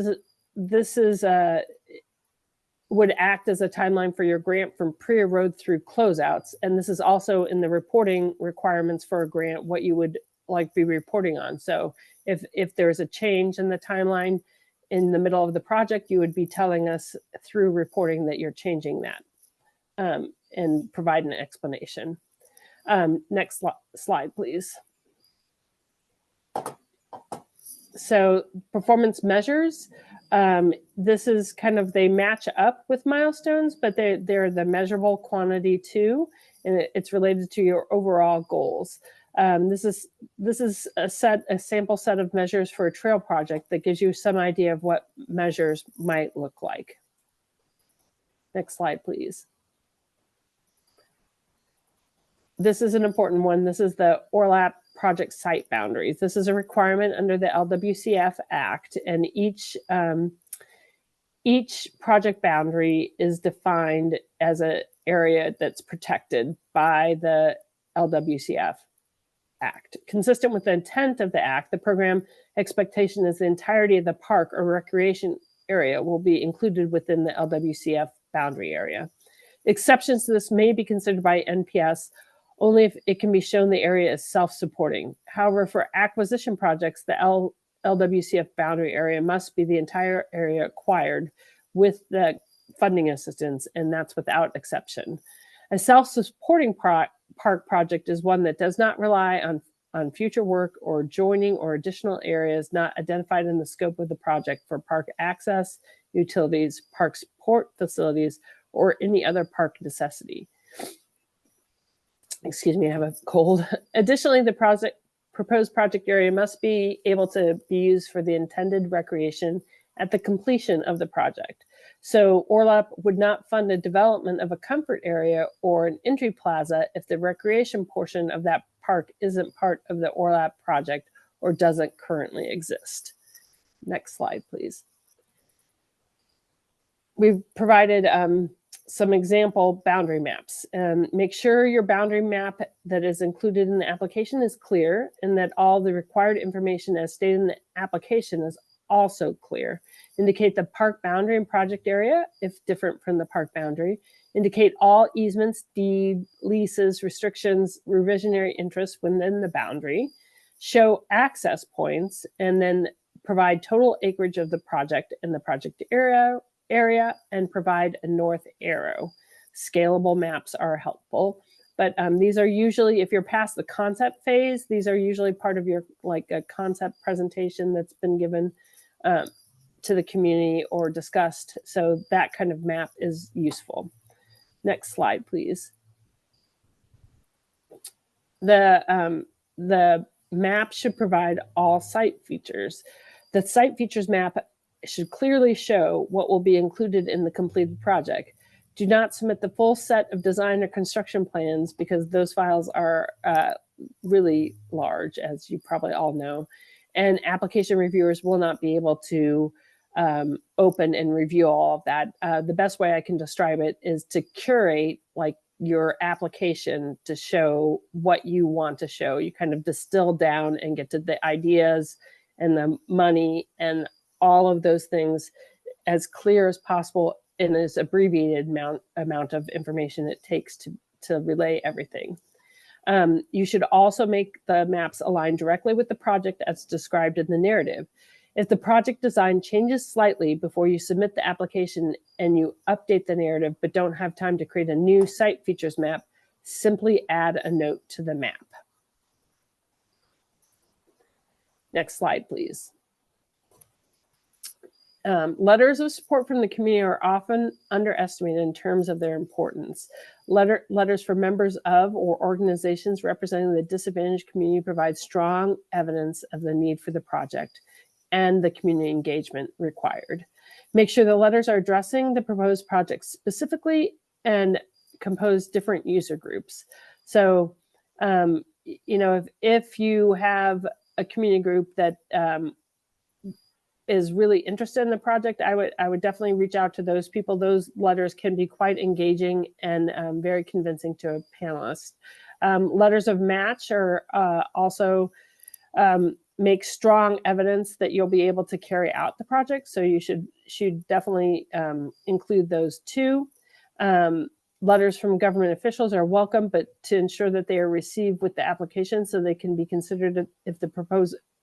would act as a timeline for your grant from pre-award through closeouts. And this is also in the reporting requirements for a grant, what you would be reporting on. So if there's a change in the timeline in the middle of the project, you would be telling us through reporting that you're changing that and provide an explanation. Next slide, please. So performance measures, this is kind of, they match up with milestones, but they're the measurable quantity too, and it's related to your overall goals. This is a sample set of measures for a trail project that gives you some idea of what measures might look like. Next slide, please. This is an important one. This is the ORLP project site boundaries. This is a requirement under the LWCF Act, and each project boundary is defined as an area that's protected by the LWCF Act. Consistent with the intent of the Act, the program expectation is the entirety of the park or recreation area will be included within the LWCF boundary area. Exceptions to this may be considered by NPS only if it can be shown the area is self-supporting. However, for acquisition projects, the LWCF boundary area must be the entire area acquired with the funding assistance, and that's without exception. A self-supporting park project is one that does not rely on future work or joining or additional areas not identified in the scope of the project for park access, utilities, park support facilities, or any other park necessity. Excuse me, I have a cold. Additionally, the proposed project area must be able to be used for the intended recreation at the completion of the project. So ORLP would not fund a development of a comfort area or an entry plaza if the recreation portion of that park isn't part of the ORLP project or doesn't currently exist. Next slide, please. We've provided some example boundary maps, and make sure your boundary map that is included in the application is clear and that all the required information as stated in the application is also clear. Indicate the park boundary and project area if different from the park boundary. Indicate all easements, deed, leases, restrictions, revisionary interests within the boundary. Show access points, and then provide total acreage of the project and the project area, and provide a north arrow. Scalable maps are helpful, but these are usually, if you're past the concept phase, these are usually part of your like a concept presentation that's been given to the community or discussed. So that kind of map is useful. Next slide, please. The map should provide all site features. The site features map should clearly show what will be included in the completed project. Do not submit the full set of design or construction plans because those files are really large, as you probably all know, and application reviewers will not be able to open and review all of that. The best way I can describe it is to curate like your application to show what you want to show. You kind of distill down and get to the ideas and the money and all of those things as clear as possible in as abbreviated amount of information it takes to relay everything. You should also make the maps align directly with the project as described in the narrative. If the project design changes slightly before you submit the application and you update the narrative but don't have time to create a new site features map, simply add a note to the map. Next slide, please. Letters of support from the community are often underestimated in terms of their importance. Letters from members of or organizations representing the disadvantaged community provide strong evidence of the need for the project and the community engagement required. Make sure the letters are addressing the proposed project specifically and compose different user groups. So, you know, if you have a community group that is really interested in the project, I would definitely reach out to those people. Those letters can be quite engaging and very convincing to a panelist. Letters of match are also make strong evidence that you'll be able to carry out the project. So you should definitely include those too. Letters from government officials are welcome, but to ensure that they are received with the application so they can be considered if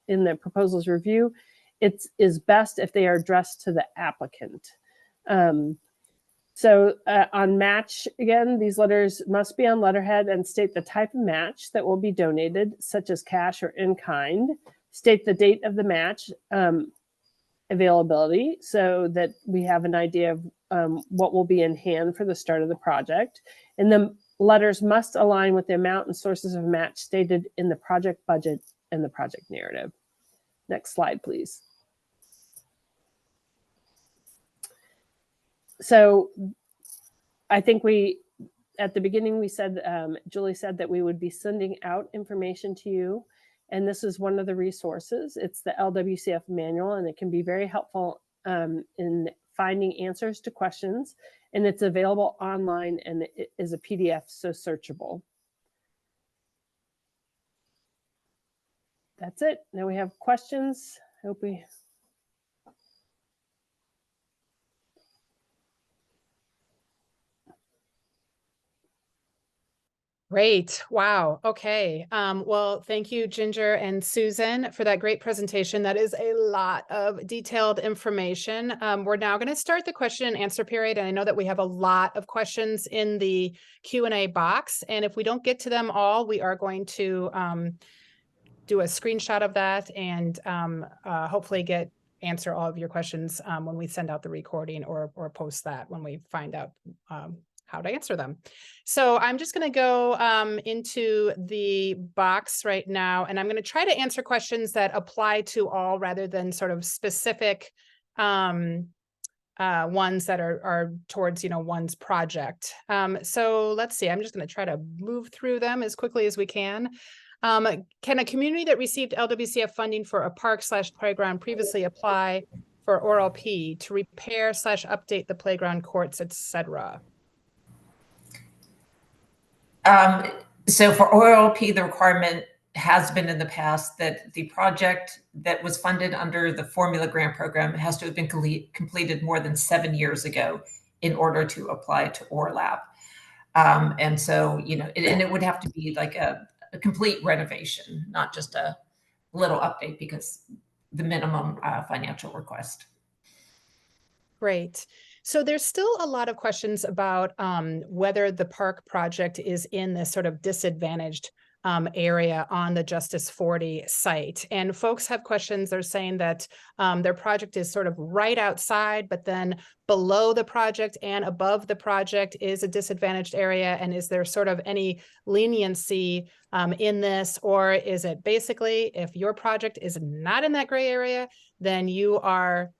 in the proposal's review. It is best if they are addressed to the applicant. So on match, again, these letters must be on letterhead and state the type of match that will be donated, such as cash or in kind. State the date of the match availability so that we have an idea of what will be in hand for the start of the project. And the letters must align with the amount and sources of match stated in the project budget and the project narrative. Next slide, please. So I think at the beginning, we said, Julie said that we would be sending out information to you. And this is one of the resources. It's the LWCF manual, and it can be very helpful in finding answers to questions. And it's available online, and it is a PDF, so searchable. That's it. Now we have questions. I hope we... Great. Wow. Okay. Well, thank you, Ginger and Susan, for that great presentation. That is a lot of detailed information. We're now going to start the question and answer period. And I know that we have a lot of questions in the Q&A box. And if we don't get to them all, we are going to do a screenshot of that and hopefully answer all of your questions when we send out the recording or post that when we find out how to answer them. So I'm just going to go into the box right now, and I'm going to try to answer questions that apply to all rather than sort of specific ones that are towards, one's project. So let's see, I'm just going to try to move through them as quickly as we can. Can a community that received LWCF funding for a park/playground previously apply for ORLP to repair/update the playground courts, etc.? So for ORLP, the requirement has been in the past that the project that was funded under the formula grant program has to have been completed more than 7 years ago in order to apply to ORLAP. And so, and it would have to be like a complete renovation, not just a little update, because the minimum financial request. Great. So there's still a lot of questions about whether the park project is in this sort of disadvantaged area on the Justice 40 site. And folks have questions. They're saying that their project is sort of right outside, but then below the project and above the project is a disadvantaged area. And is there sort of any leniency in this? Or is it basically, if your project is not in that gray area, then you are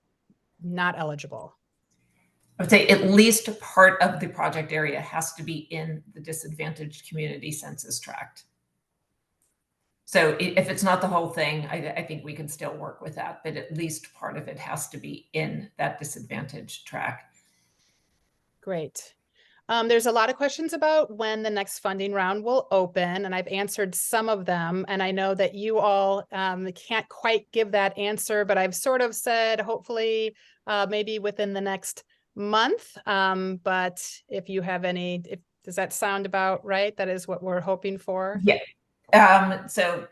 not eligible? I would say at least part of the project area has to be in the disadvantaged community census tract. So if it's not the whole thing, I think we can still work with that, but at least part of it has to be in that disadvantaged tract. Great. There's a lot of questions about when the next funding round will open, and I've answered some of them. And I know that you all can't quite give that answer, but I've sort of said, hopefully, maybe within the next month. But if you have any, does that sound about right? That is what we're hoping for? Yeah. So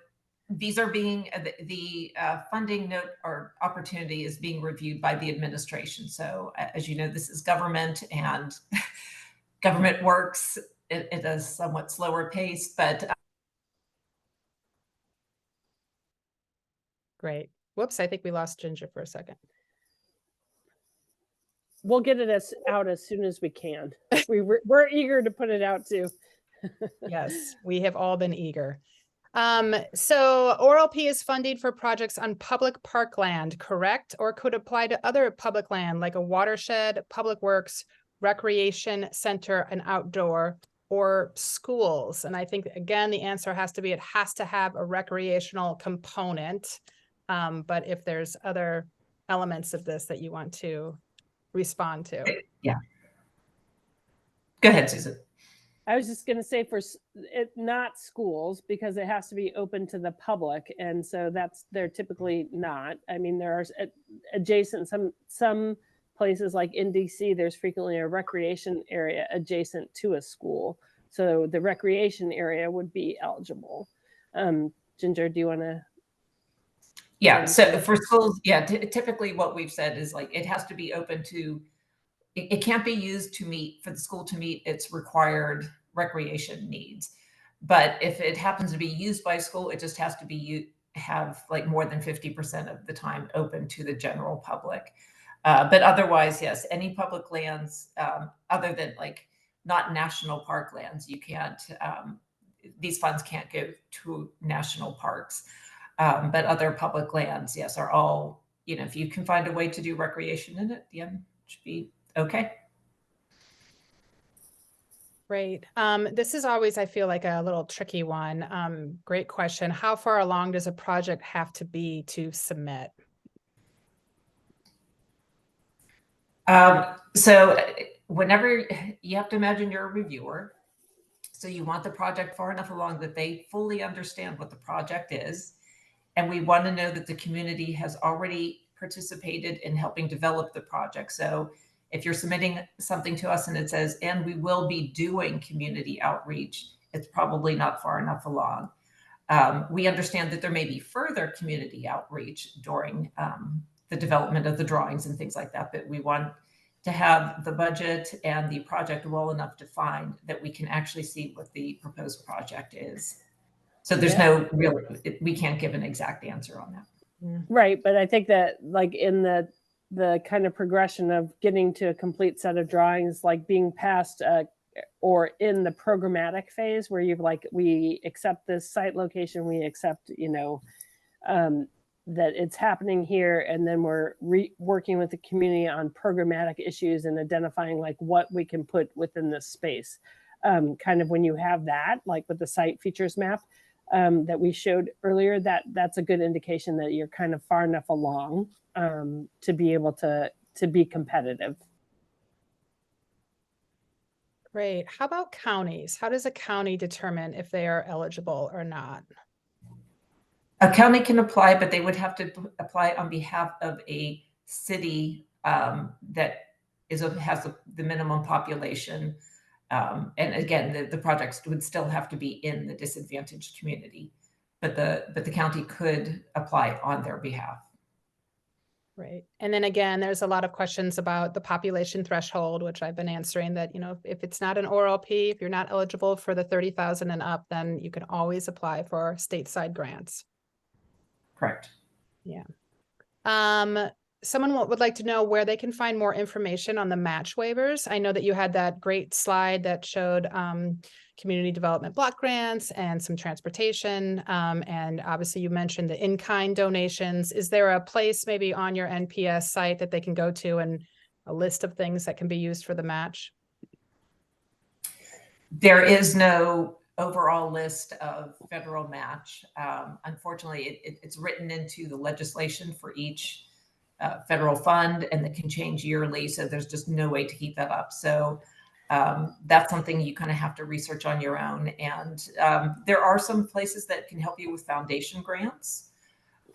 these are being, the funding note or opportunity is being reviewed by the administration. So as you know, this is government, and government works at a somewhat slower pace, but Great. Whoops, I think we lost Ginger for a second. We'll get it out as soon as we can. We're eager to put it out too. Yes, we have all been eager. So ORLP is funding for projects on public parkland, correct? Or could apply to other public land like a watershed, public works, recreation center, and outdoor, or schools. And I think, again, the answer has to be, it has to have a recreational component. But if there's other elements of this that you want to respond to. Yeah. Go ahead, Susan. I was just going to say for it, not schools, because it has to be open to the public. And so they're typically not. I mean, there are adjacent, some places like in DC, there's frequently a recreation area adjacent to a school. So the recreation area would be eligible. Ginger, do you want to? Yeah, so for schools, yeah, typically what we've said is like, it has to be open to, it can't be used for the school to meet its required recreation needs. But if it happens to be used by school, it just has to have like more than 50% of the time open to the general public. But otherwise, yes, any public lands, other than like not national park lands, you can't, these funds can't go to national parks. But other public lands, yes, are all, if you can find a way to do recreation in it, yeah, it should be okay. Great. This is always, I feel like, a little tricky one. Great question. How far along does a project have to be to submit? So whenever you have to imagine you're a reviewer, so you want the project far enough along that they fully understand what the project is. And we want to know that the community has already participated in helping develop the project. So if you're submitting something to us and it says, and we will be doing community outreach, it's probably not far enough along. We understand that there may be further community outreach during the development of the drawings and things like that, but we want to have the budget and the project well enough defined that we can actually see what the proposed project is. So there's no real, we can't give an exact answer on that. Right. But I think that like in the kind of progression of getting to a complete set of drawings, like being past a or in the programmatic phase where you've like, we accept this site location, we accept, that it's happening here, and then we're working with the community on programmatic issues and identifying like what we can put within this space. Kind of when you have that, like with the site features map that we showed earlier, that's a good indication that you're kind of far enough along to be able to be competitive. Great. How about counties? How does a county determine if they are eligible or not? A county can apply, but they would have to apply on behalf of a city that has the minimum population. And again, the projects would still have to be in the disadvantaged community, but the county could apply on their behalf. Right. And then again, there's a lot of questions about the population threshold, which I've been answering that, if it's not an ORLP, if you're not eligible for the 30,000 and up, then you can always apply for stateside grants. Correct. Yeah. Someone would like to know where they can find more information on the match waivers. I know that you had that great slide that showed community development block grants and some transportation. And obviously you mentioned the in-kind donations. Is there a place maybe on your NPS site that they can go to and a list of things that can be used for the match? There is no overall list of federal match. Unfortunately, it's written into the legislation for each federal fund, and that can change yearly. So there's just no way to keep that up. So that's something you kind of have to research on your own. And there are some places that can help you with foundation grants.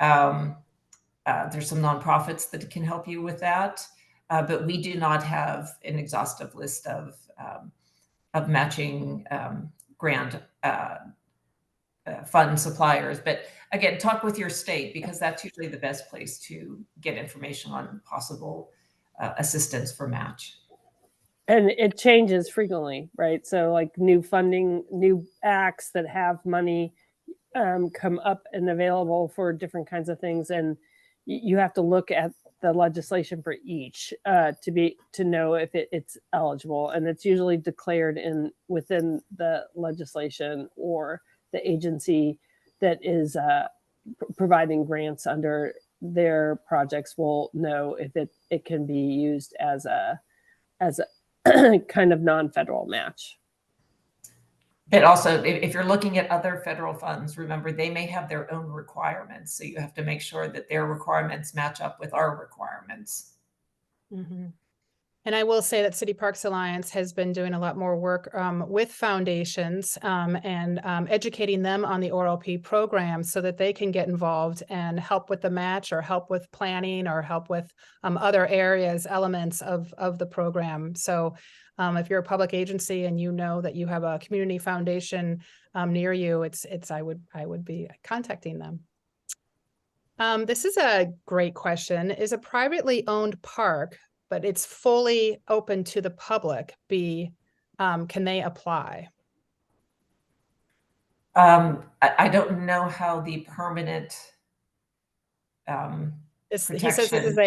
There's some nonprofits that can help you with that. But we do not have an exhaustive list of matching grant fund suppliers. But again, talk with your state, because that's usually the best place to get information on possible assistance for match. And it changes frequently, right? So like new funding, new acts that have money come up and available for different kinds of things. And you have to look at the legislation for each to know if it's eligible. And it's usually declared within the legislation, or the agency that is providing grants under their projects will know if it can be used as a kind of non-federal match. But also, if you're looking at other federal funds, remember, they may have their own requirements. So you have to make sure that their requirements match up with our requirements. Mm-hmm. And I will say that City Parks Alliance has been doing a lot more work with foundations and educating them on the ORLP program so that they can get involved and help with the match, or help with planning, or help with other elements of the program. So if you're a public agency and you know that you have a community foundation near you, I would be contacting them. This is a great question. Is a privately owned park, but it's fully open to the public, can they apply? I don't know how the permanent He says this is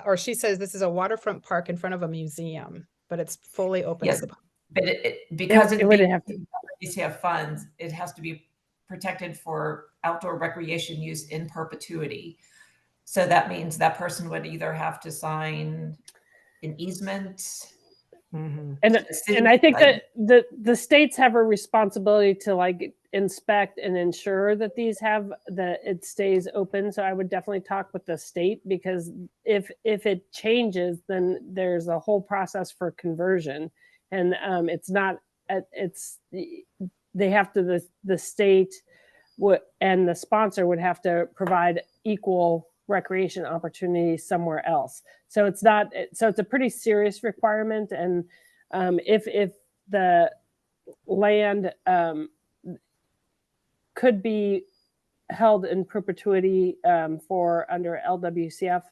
or she says this is a waterfront park in front of a museum, but it's fully open yes, to the public. But because it would have to LWCF funds, it has to be protected for outdoor recreation use in perpetuity. So that means that person would either have to sign an easement. Mm-hmm. And I think that the states have a responsibility to like inspect and ensure that it stays open. So I would definitely talk with the state, because if it changes, then there's a whole process for conversion, and they have to, the state and the sponsor would have to provide equal recreation opportunities somewhere else. So it's a pretty serious requirement. And if the land could be held in perpetuity for under LWCF,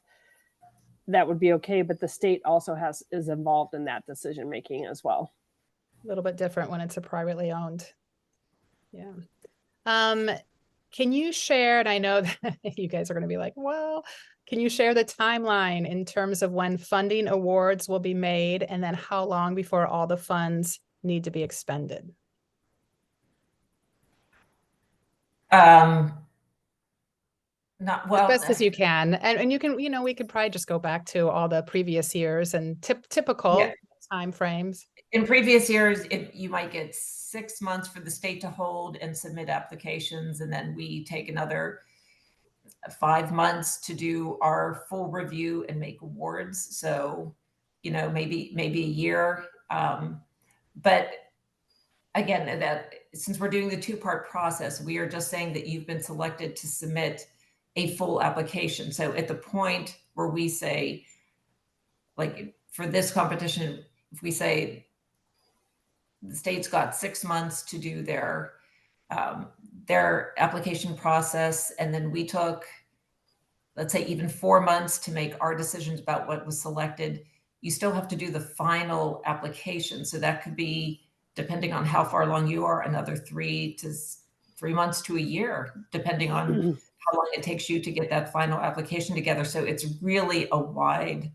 that would be okay. But the state also is involved in that decision making as well. A little bit different when it's a privately owned. Yeah. Can you share, and I know that you guys are going to be like, well, can you share the timeline in terms of when funding awards will be made, and then how long before all the funds need to be expended? Not As well. best as you can. And you can, we could probably just go back to all the previous years and typical Yeah. time frames. In previous years, you might get 6 months for the state to hold and submit applications, and then we take another 5 months to do our full review and make awards. So, maybe a year. But again, that since we're doing the two-part process, we are just saying that you've been selected to submit a full application. So at the point where we say, like for this competition, if we say the state's got 6 months to do their application process, and then we took, let's say, even 4 months to make our decisions about what was selected, you still have to do the final application. So that could be, depending on how far along you are, another 3 months to a year, depending on how long it takes you to get that final application together. So it's really a wide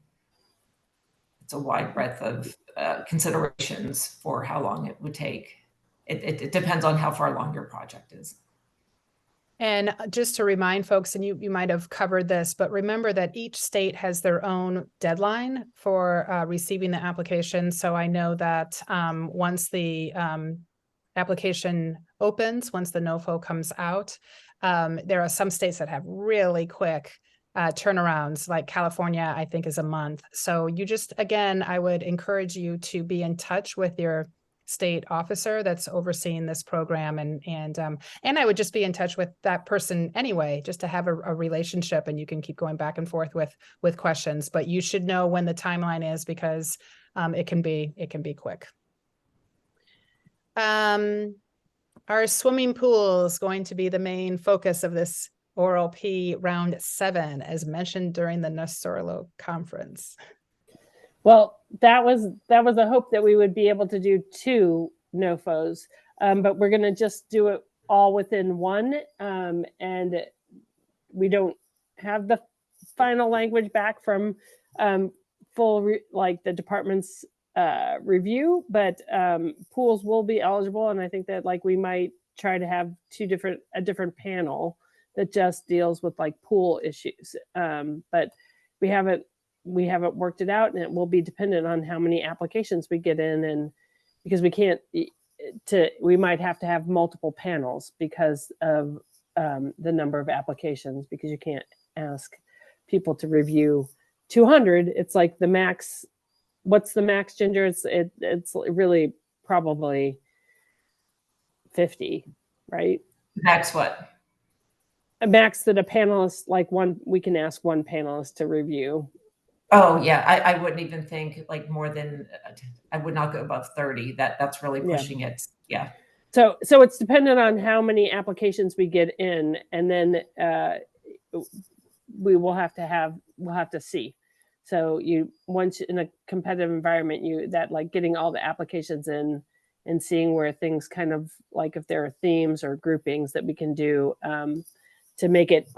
breadth of considerations for how long it would take. It depends on how far along your project is. And just to remind folks, and you might have covered this, but remember that each state has their own deadline for receiving the application. So I know that once the application opens, once the NOFO comes out, there are some states that have really quick turnarounds, like California, I think, is a month. So you just, again, I would encourage you to be in touch with your state officer that's overseeing this program, and I would just be in touch with that person anyway, just to have a relationship, and you can keep going back and forth with questions. But you should know when the timeline is, because it can be quick. Are swimming pools going to be the main focus of this ORLP round 7, as mentioned during the Nestorlo conference? Well, that was a hope that we would be able to do 2 NOFOs, but we're going to just do it all within one, and we don't have the final language back from the department's review, but pools will be eligible, and I think that we might try to have a different panel that just deals with pool issues, but we haven't worked it out, and it will be dependent on how many applications we get in, and because we might have to have multiple panels because of the number of applications, because you can't ask people to review 200. It's like the max. What's the max, Ginger? It's really probably 50, right? Max what? A max that a panelist, we can ask one panelist to review. Oh yeah, I wouldn't even think more than, I would not go above 30. That's really pushing it. Yeah. So it's dependent on how many applications we get in, and then we'll have to see. So once in a competitive environment, getting all the applications in and seeing where things kind of if there are themes or groupings that we can do to make it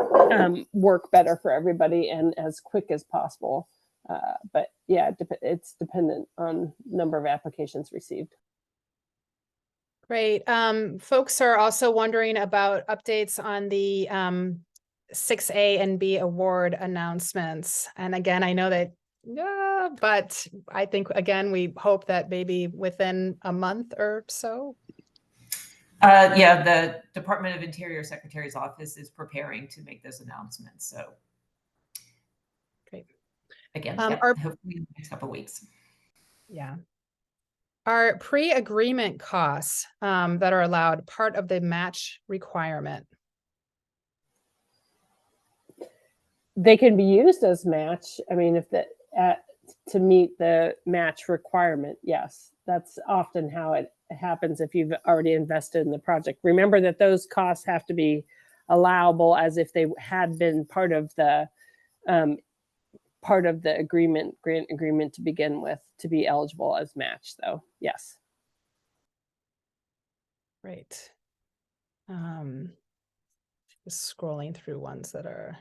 work better for everybody and as quick as possible. But yeah, it's dependent on number of applications received. Great. Folks are also wondering about updates on the 6A and B award announcements. And again, I know that, but I think, again, we hope that maybe within a month or so. Yeah, the Department of Interior Secretary's office is preparing to make those announcements. So great. Again, hopefully in the next couple of weeks. Yeah. Are pre-agreement costs that are allowed part of the match requirement? They can be used as match. I mean, to meet the match requirement, yes. That's often how it happens if you've already invested in the project. Remember that those costs have to be allowable as if they had been part of the grant agreement to begin with, to be eligible as match, though. Yes. Great. Just scrolling through ones that are.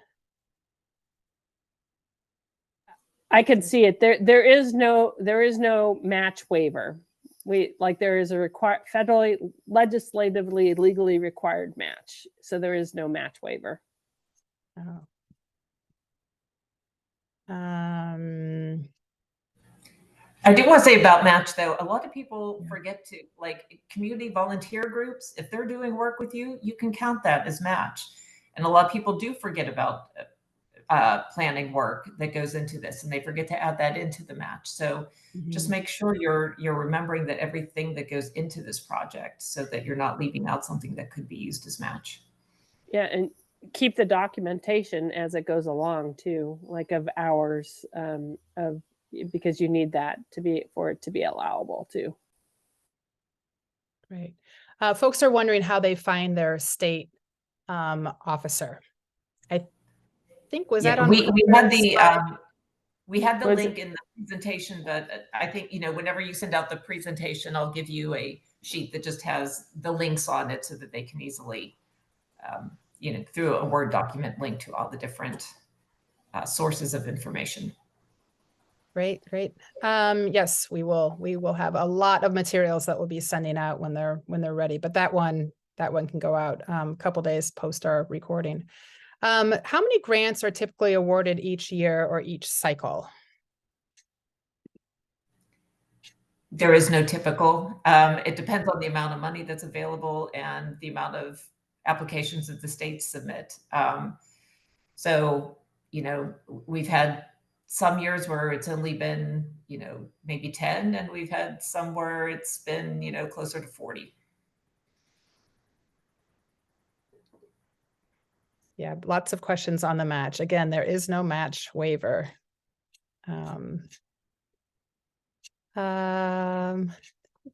I can see it. There is no match waiver. there is a federally, legislatively, legally required match. So there is no match waiver. Oh. I do want to say about match though, a lot of people forget to, like, community volunteer groups, if they're doing work with you, you can count that as match. And a lot of people do forget about planning work that goes into this, and they forget to add that into the match. So just make sure you're remembering that everything that goes into this project, so that you're not leaving out something that could be used as match. Yeah, and keep the documentation as it goes along too, like of hours because you need that for it to be allowable too. Great. Folks are wondering how they find their state officer. I think that on we had the slide? we had the link in the presentation, but I think, whenever you send out the presentation, I'll give you a sheet that just has the links on it so that they can easily, through a Word document, link to all the different sources of information. Great. Yes, we will have a lot of materials that we'll be sending out when they're ready, but that one can go out a couple days post our recording. How many grants are typically awarded each year or each cycle? There is no typical. It depends on the amount of money that's available and the amount of applications that the states submit. So, we've had some years where it's only been, maybe 10, and we've had some where it's been, closer to 40. Yeah, lots of questions on the match. Again, there is no match waiver. We've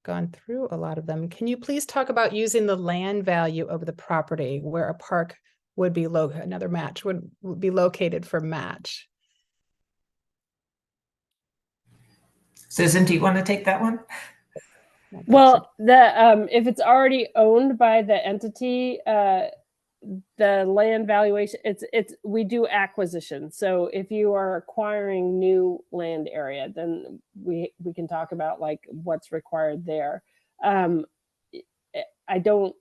gone through a lot of them. Can you please talk about using the land value of the property where a park would be located, another match would be located for match? Susan, do you want to take that one? Well, if it's already owned by the entity, the land valuation, we do acquisition. So if you are acquiring new land area, then we can talk about like what's required there. I don't,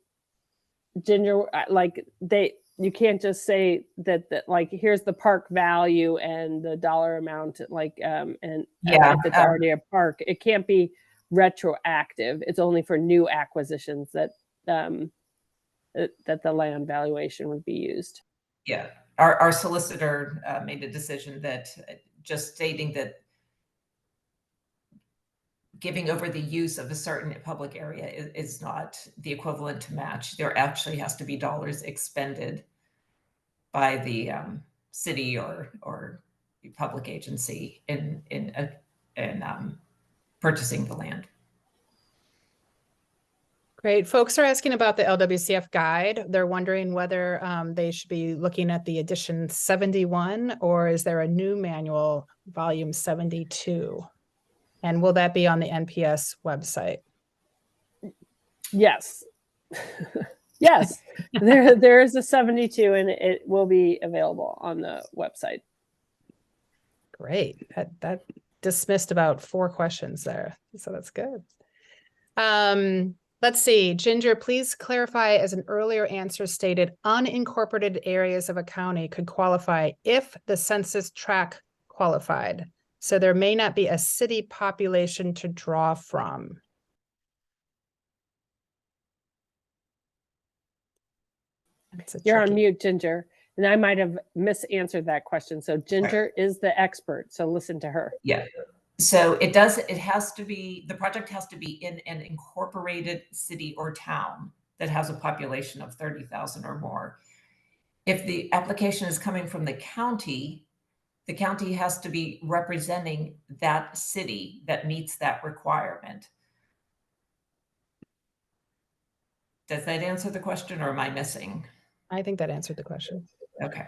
Ginger, you can't just say that like here's the park value and the dollar amount, like if it's already a park, it can't be retroactive. It's only for new acquisitions that the land valuation would be used. Yeah, our solicitor made a decision that just stating that giving over the use of a certain public area is not the equivalent to match. There actually has to be dollars expended by the city or the public agency in purchasing the land. Great. Folks are asking about the LWCF guide. They're wondering whether they should be looking at the edition 71, or is there a new manual, volume 72? And will that be on the NPS website? Yes. Yes, there is a 72 and it will be available on the website. Great. That dismissed about 4 questions there. So that's good. Let's see, Ginger, please clarify, as an earlier answer stated, unincorporated areas of a county could qualify if the census tract qualified. So there may not be a city population to draw from. You're on mute, Ginger. And I might have misanswered that question. So Ginger is the expert. So listen to her. Yeah. So the project has to be in an incorporated city or town that has a population of 30,000 or more. If the application is coming from the county has to be representing that city that meets that requirement. Does that answer the question, or am I missing? I think that answered the question. Okay.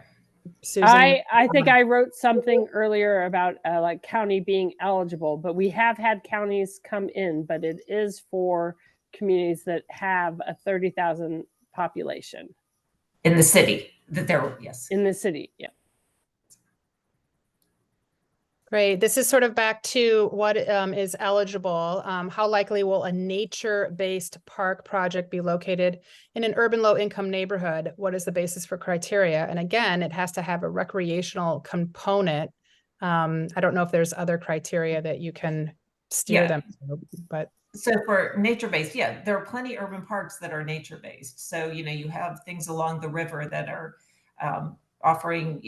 Susan, I think I wrote something earlier about like county being eligible, but we have had counties come in, but it is for communities that have a 30,000 population. In the city, yes. In the city, yeah. Great. This is sort of back to what is eligible. How likely will a nature-based park project be located in an urban low-income neighborhood? What is the basis for criteria? And again, it has to have a recreational component. I don't know if there's other criteria that you can steer them to, but. So for nature-based, yeah, there are plenty of urban parks that are nature-based. So, you have things along the river that are offering,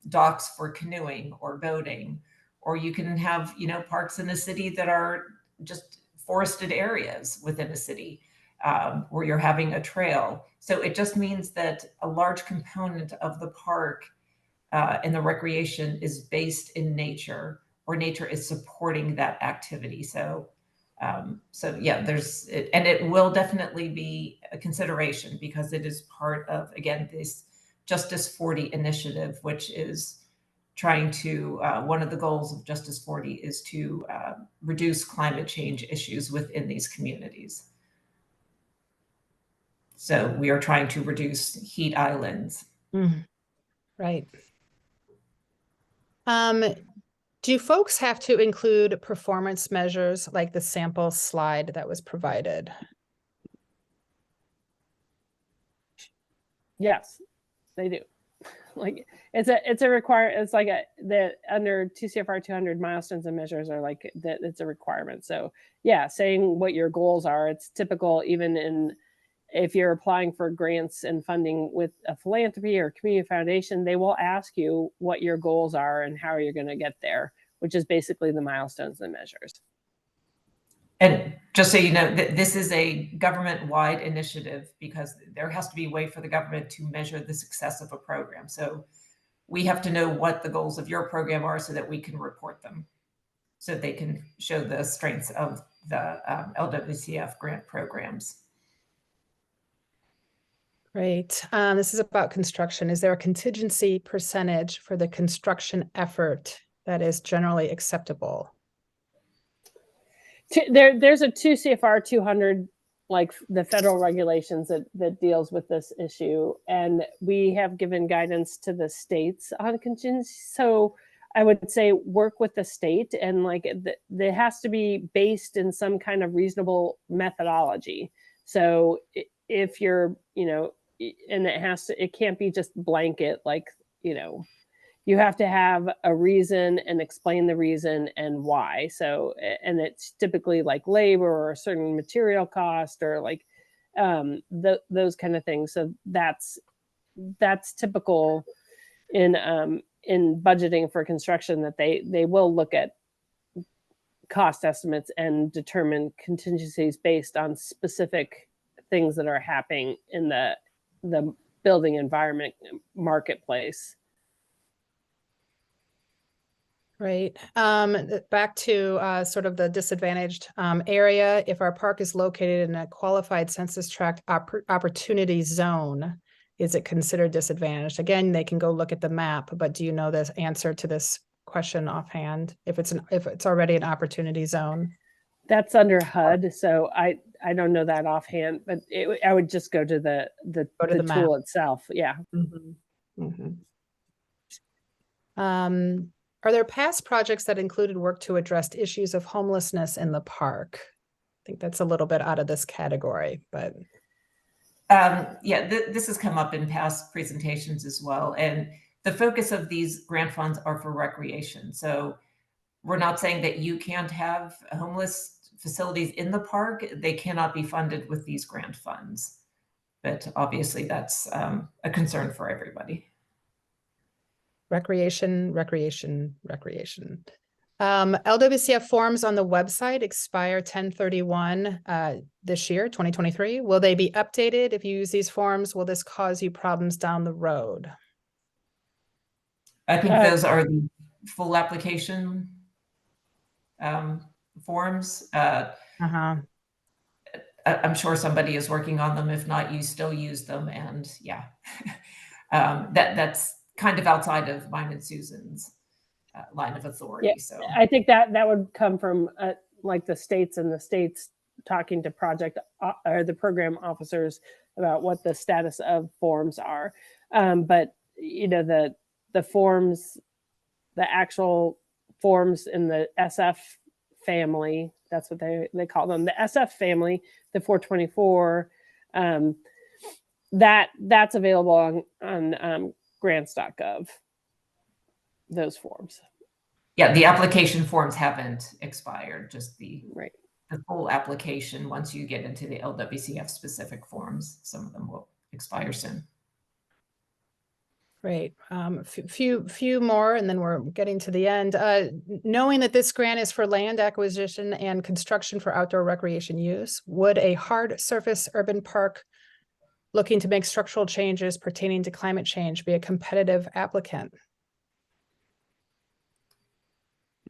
docks for canoeing or boating, or you can have, parks in a city that are just forested areas within a city where you're having a trail. So it just means that a large component of the park and the recreation is based in nature, or nature is supporting that activity. So yeah, and it will definitely be a consideration because it is part of, again, this Justice 40 initiative, which is trying to, one of the goals of Justice 40 is to reduce climate change issues within these communities. So we are trying to reduce heat islands. Right. Do folks have to include performance measures like the sample slide that was provided? Yes, they do. Like it's like the under 2 CFR 200 milestones and measures are like that. It's a requirement. So yeah, saying what your goals are, it's typical even if you're applying for grants and funding with a philanthropy or community foundation, they will ask you what your goals are and how you're going to get there, which is basically the milestones and measures. And just so you know, this is a government-wide initiative because there has to be a way for the government to measure the success of a program. So we have to know what the goals of your program are so that we can report them, so they can show the strengths of the LWCF grant programs. Great. This is about construction. Is there a contingency percentage for the construction effort that is generally acceptable? There's a 2 CFR 200, like the federal regulations that deals with this issue. And we have given guidance to the states on contingency. So I would say work with the state, and like it has to be based in some kind of reasonable methodology. So if you're, and it can't be just blanket, like, you have to have a reason and explain the reason and why. So, and it's typically like labor or a certain material cost or like those kind of things. So that's typical in budgeting for construction, that they will look at cost estimates and determine contingencies based on specific things that are happening in the building environment marketplace. Right. Back to sort of the disadvantaged area. If our park is located in a qualified census tract opportunity zone, is it considered disadvantaged? Again, they can go look at the map, but do you know the answer to this question offhand? If it's already an opportunity zone? That's under HUD, so I don't know that offhand, but I would just go to the tool itself. Yeah. Mm-hmm. Mm-hmm. Are there past projects that included work to address issues of homelessness in the park? I think that's a little bit out of this category, but. Yeah, this has come up in past presentations as well. And the focus of these grant funds are for recreation. So we're not saying that you can't have homeless facilities in the park. They cannot be funded with these grant funds. But obviously that's a concern for everybody. Recreation. LWCF forms on the website expire 10/31 this year, 2023. Will they be updated if you use these forms? Will this cause you problems down the road? I think those are the full application forms. I'm sure somebody is working on them. If not, you still use them. And yeah, that's kind of outside of mine and Susan's line of authority. Yeah, so I think that would come from like the states talking to project or the program officers about what the status of forms are. But the forms, the actual forms in the SF family. That's what they call them, the SF family, the 424. That's available on grants.gov. Those forms. Yeah, the application forms haven't expired, just Right. the full application. Once you get into the LWCF specific forms, some of them will expire soon. Great. Few more, and then we're getting to the end. Knowing that this grant is for land acquisition and construction for outdoor recreation use, would a hard surface urban park looking to make structural changes pertaining to climate change be a competitive applicant?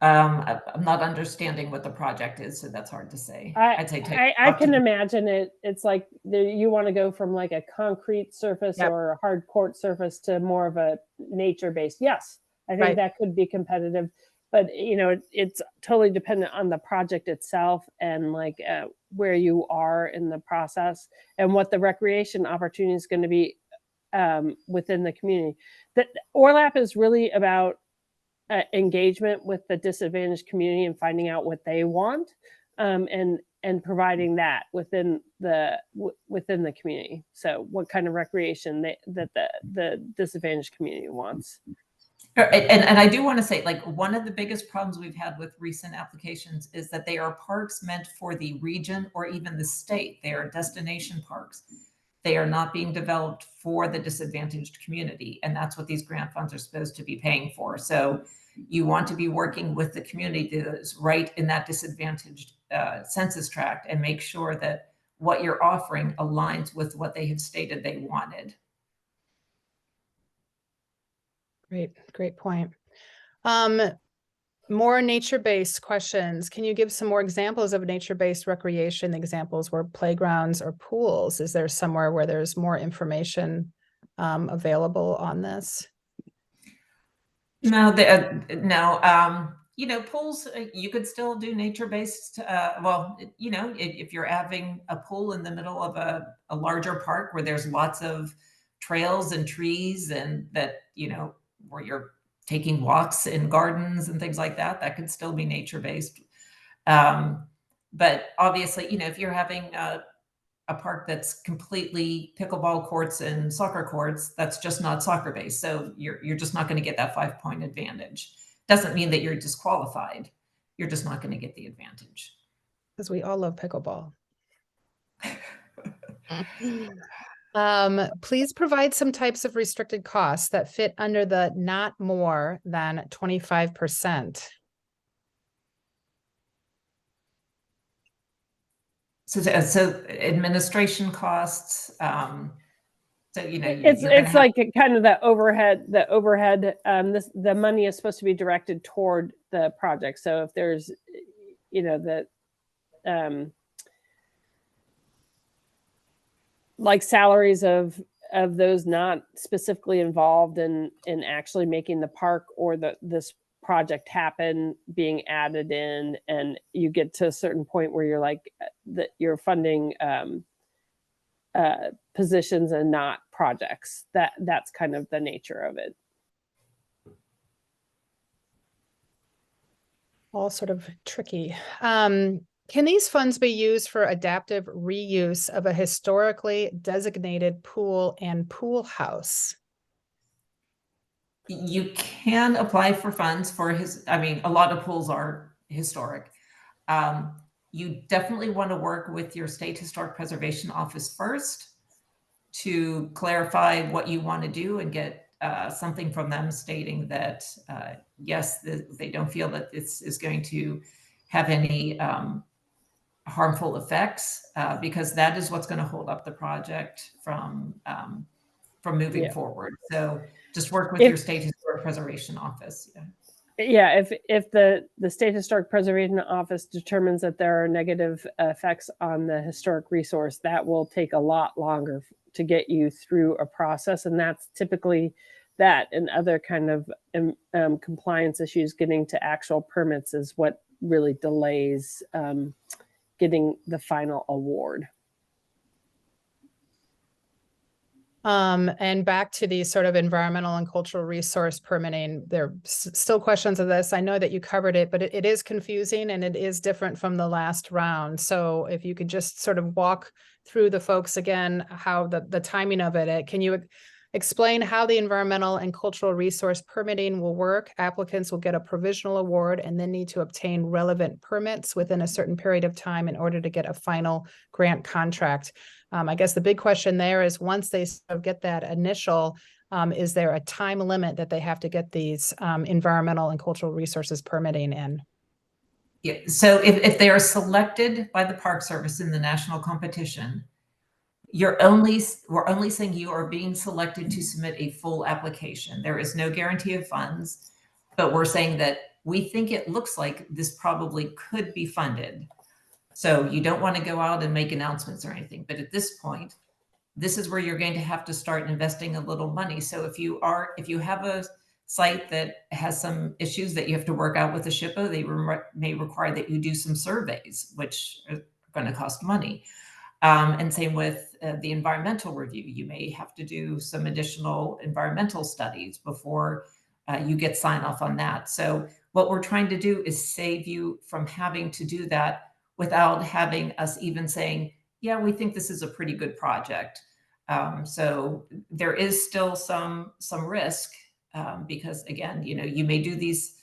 I'm not understanding what the project is, so that's hard to say. I'd say I can imagine it. It's like you want to go from like a concrete surface Yep. or a hard court surface to more of a nature-based. Yes, I think Right. that could be competitive, but you know, it's totally dependent on the project itself and like where you are in the process and what the recreation opportunity is going to be within the community. That ORLP is really about engagement with the disadvantaged community and finding out what they want, and providing that within the community. So what kind of recreation that the disadvantaged community wants. And I do want to say, like, one of the biggest problems we've had with recent applications is that they are parks meant for the region or even the state. They are destination parks. They are not being developed for the disadvantaged community. And that's what these grant funds are supposed to be paying for. So you want to be working with the community that is right in that disadvantaged census tract and make sure that what you're offering aligns with what they have stated they wanted. Great point. More nature-based questions. Can you give some more examples of nature-based recreation examples where playgrounds or pools? Is there somewhere where there's more information available on this? No, you know, pools, you could still do nature-based. Well, you know, if you're having a pool in the middle of a larger park where there's lots of trails and trees and that, you know, where you're taking walks in gardens and things like that, that could still be nature-based. But obviously, you know, if you're having a park that's completely pickleball courts and soccer courts, that's just not soccer based. So you're just not going to get that 5-point advantage. Doesn't mean that you're disqualified. You're just not going to get the advantage. Because we all love pickleball. Please provide some types of restricted costs that fit under the not more than 25%. So administration costs. So you know, It's like kind of the overhead. The money is supposed to be directed toward the project. So if there's, you know, like salaries of those not specifically involved in actually making the park or this project happen being added in, and you get to a certain point where you're like that you're funding positions and not projects. That's kind of the nature of it. All sort of tricky. Can these funds be used for adaptive reuse of a historically designated pool and pool house? You can apply for funds for a lot of pools are historic. You definitely want to work with your state historic preservation office first to clarify what you want to do and get something from them stating that, yes, they don't feel that this is going to have any harmful effects, because that is what's going to hold up the project from moving forward. So just work with your state historic preservation office. Yeah, if the state historic preservation office determines that there are negative effects on the historic resource, that will take a lot longer to get you through a process, and that's typically that and other kind of compliance issues. Getting to actual permits is what really delays getting the final award. And back to the sort of environmental and cultural resource permitting, there are still questions of this. I know that you covered it, but it is confusing and it is different from the last round. So if you could just sort of walk through the folks again, how the timing of it, can you explain how the environmental and cultural resource permitting will work? Applicants will get a provisional award and then need to obtain relevant permits within a certain period of time in order to get a final grant contract. I guess the big question there is, once they sort of get that initial, is there a time limit that they have to get these environmental and cultural resources permitting in? Yeah, so if they are selected by the Park Service in the national competition, we're only saying you are being selected to submit a full application. There is no guarantee of funds, but we're saying that we think it looks like this probably could be funded. So you don't want to go out and make announcements or anything, but at this point, this is where you're going to have to start investing a little money. So if you have a site that has some issues that you have to work out with the SHPO, they may require that you do some surveys, which are going to cost money. And same with the environmental review. You may have to do some additional environmental studies before you get sign off on that. So what we're trying to do is save you from having to do that without having us even saying, yeah, we think this is a pretty good project. So there is still some risk because, again, you may do these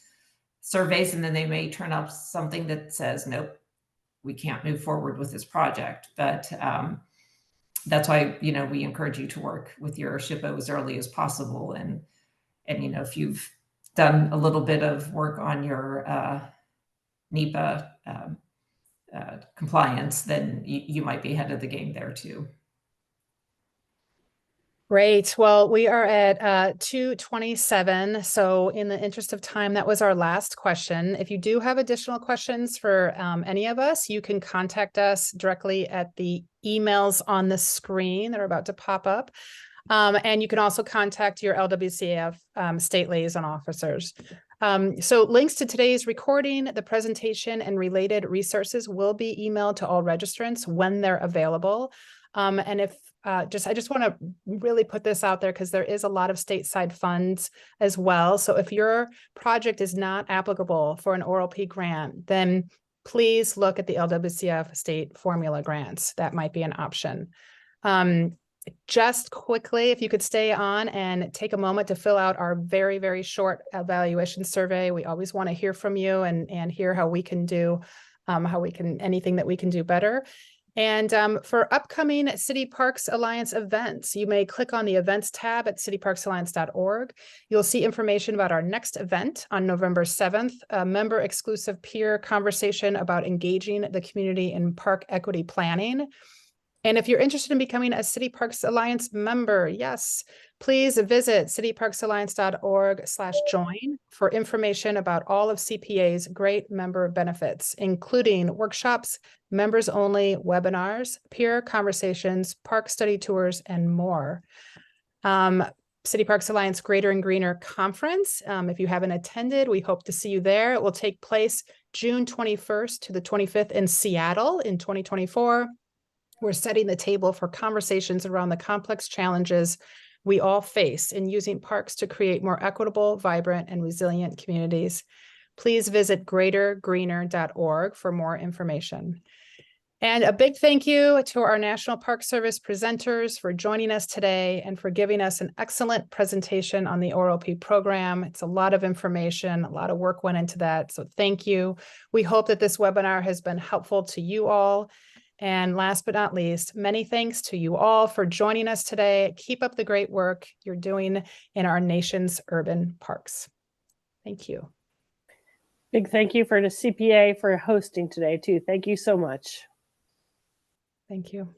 surveys and then they may turn up something that says, nope, we can't move forward with this project. But that's why, we encourage you to work with your SHPO as early as possible. And if you've done a little bit of work on your NEPA compliance, then you might be ahead of the game there too. Great. Well, we are at 2:27. So in the interest of time, that was our last question. If you do have additional questions for any of us, you can contact us directly at the emails on the screen that are about to pop up. And you can also contact your LWCF state liaison officers. So links to today's recording, the presentation, and related resources will be emailed to all registrants when they're available. And if I just want to really put this out there because there is a lot of stateside funds as well. So if your project is not applicable for an ORLP grant, then please look at the LWCF state formula grants. That might be an option. Just quickly, if you could stay on and take a moment to fill out our very, very short evaluation survey. We always want to hear from you and hear how we can do, anything that we can do better. And for upcoming City Parks Alliance events, you may click on the events tab at cityparksalliance.org. You'll see information about our next event on November 7th, a member exclusive peer conversation about engaging the community in park equity planning. And if you're interested in becoming a City Parks Alliance member, yes, please visit cityparksalliance.org/join for information about all of CPA's great member benefits, including workshops, members only webinars, peer conversations, park study tours, and more. City Parks Alliance Greater and Greener Conference. If you haven't attended, we hope to see you there. It will take place June 21st to the 25th in Seattle in 2024. We're setting the table for conversations around the complex challenges we all face in using parks to create more equitable, vibrant, and resilient communities. Please visit greatergreener.org for more information. And a big thank you to our National Park Service presenters for joining us today and for giving us an excellent presentation on the ORLP program. It's a lot of information, a lot of work went into that, so thank you. We hope that this webinar has been helpful to you all. And last but not least, many thanks to you all for joining us today. Keep up the great work you're doing in our nation's urban parks. Thank you. Big thank you for the CPA for hosting today too. Thank you so much. Thank you.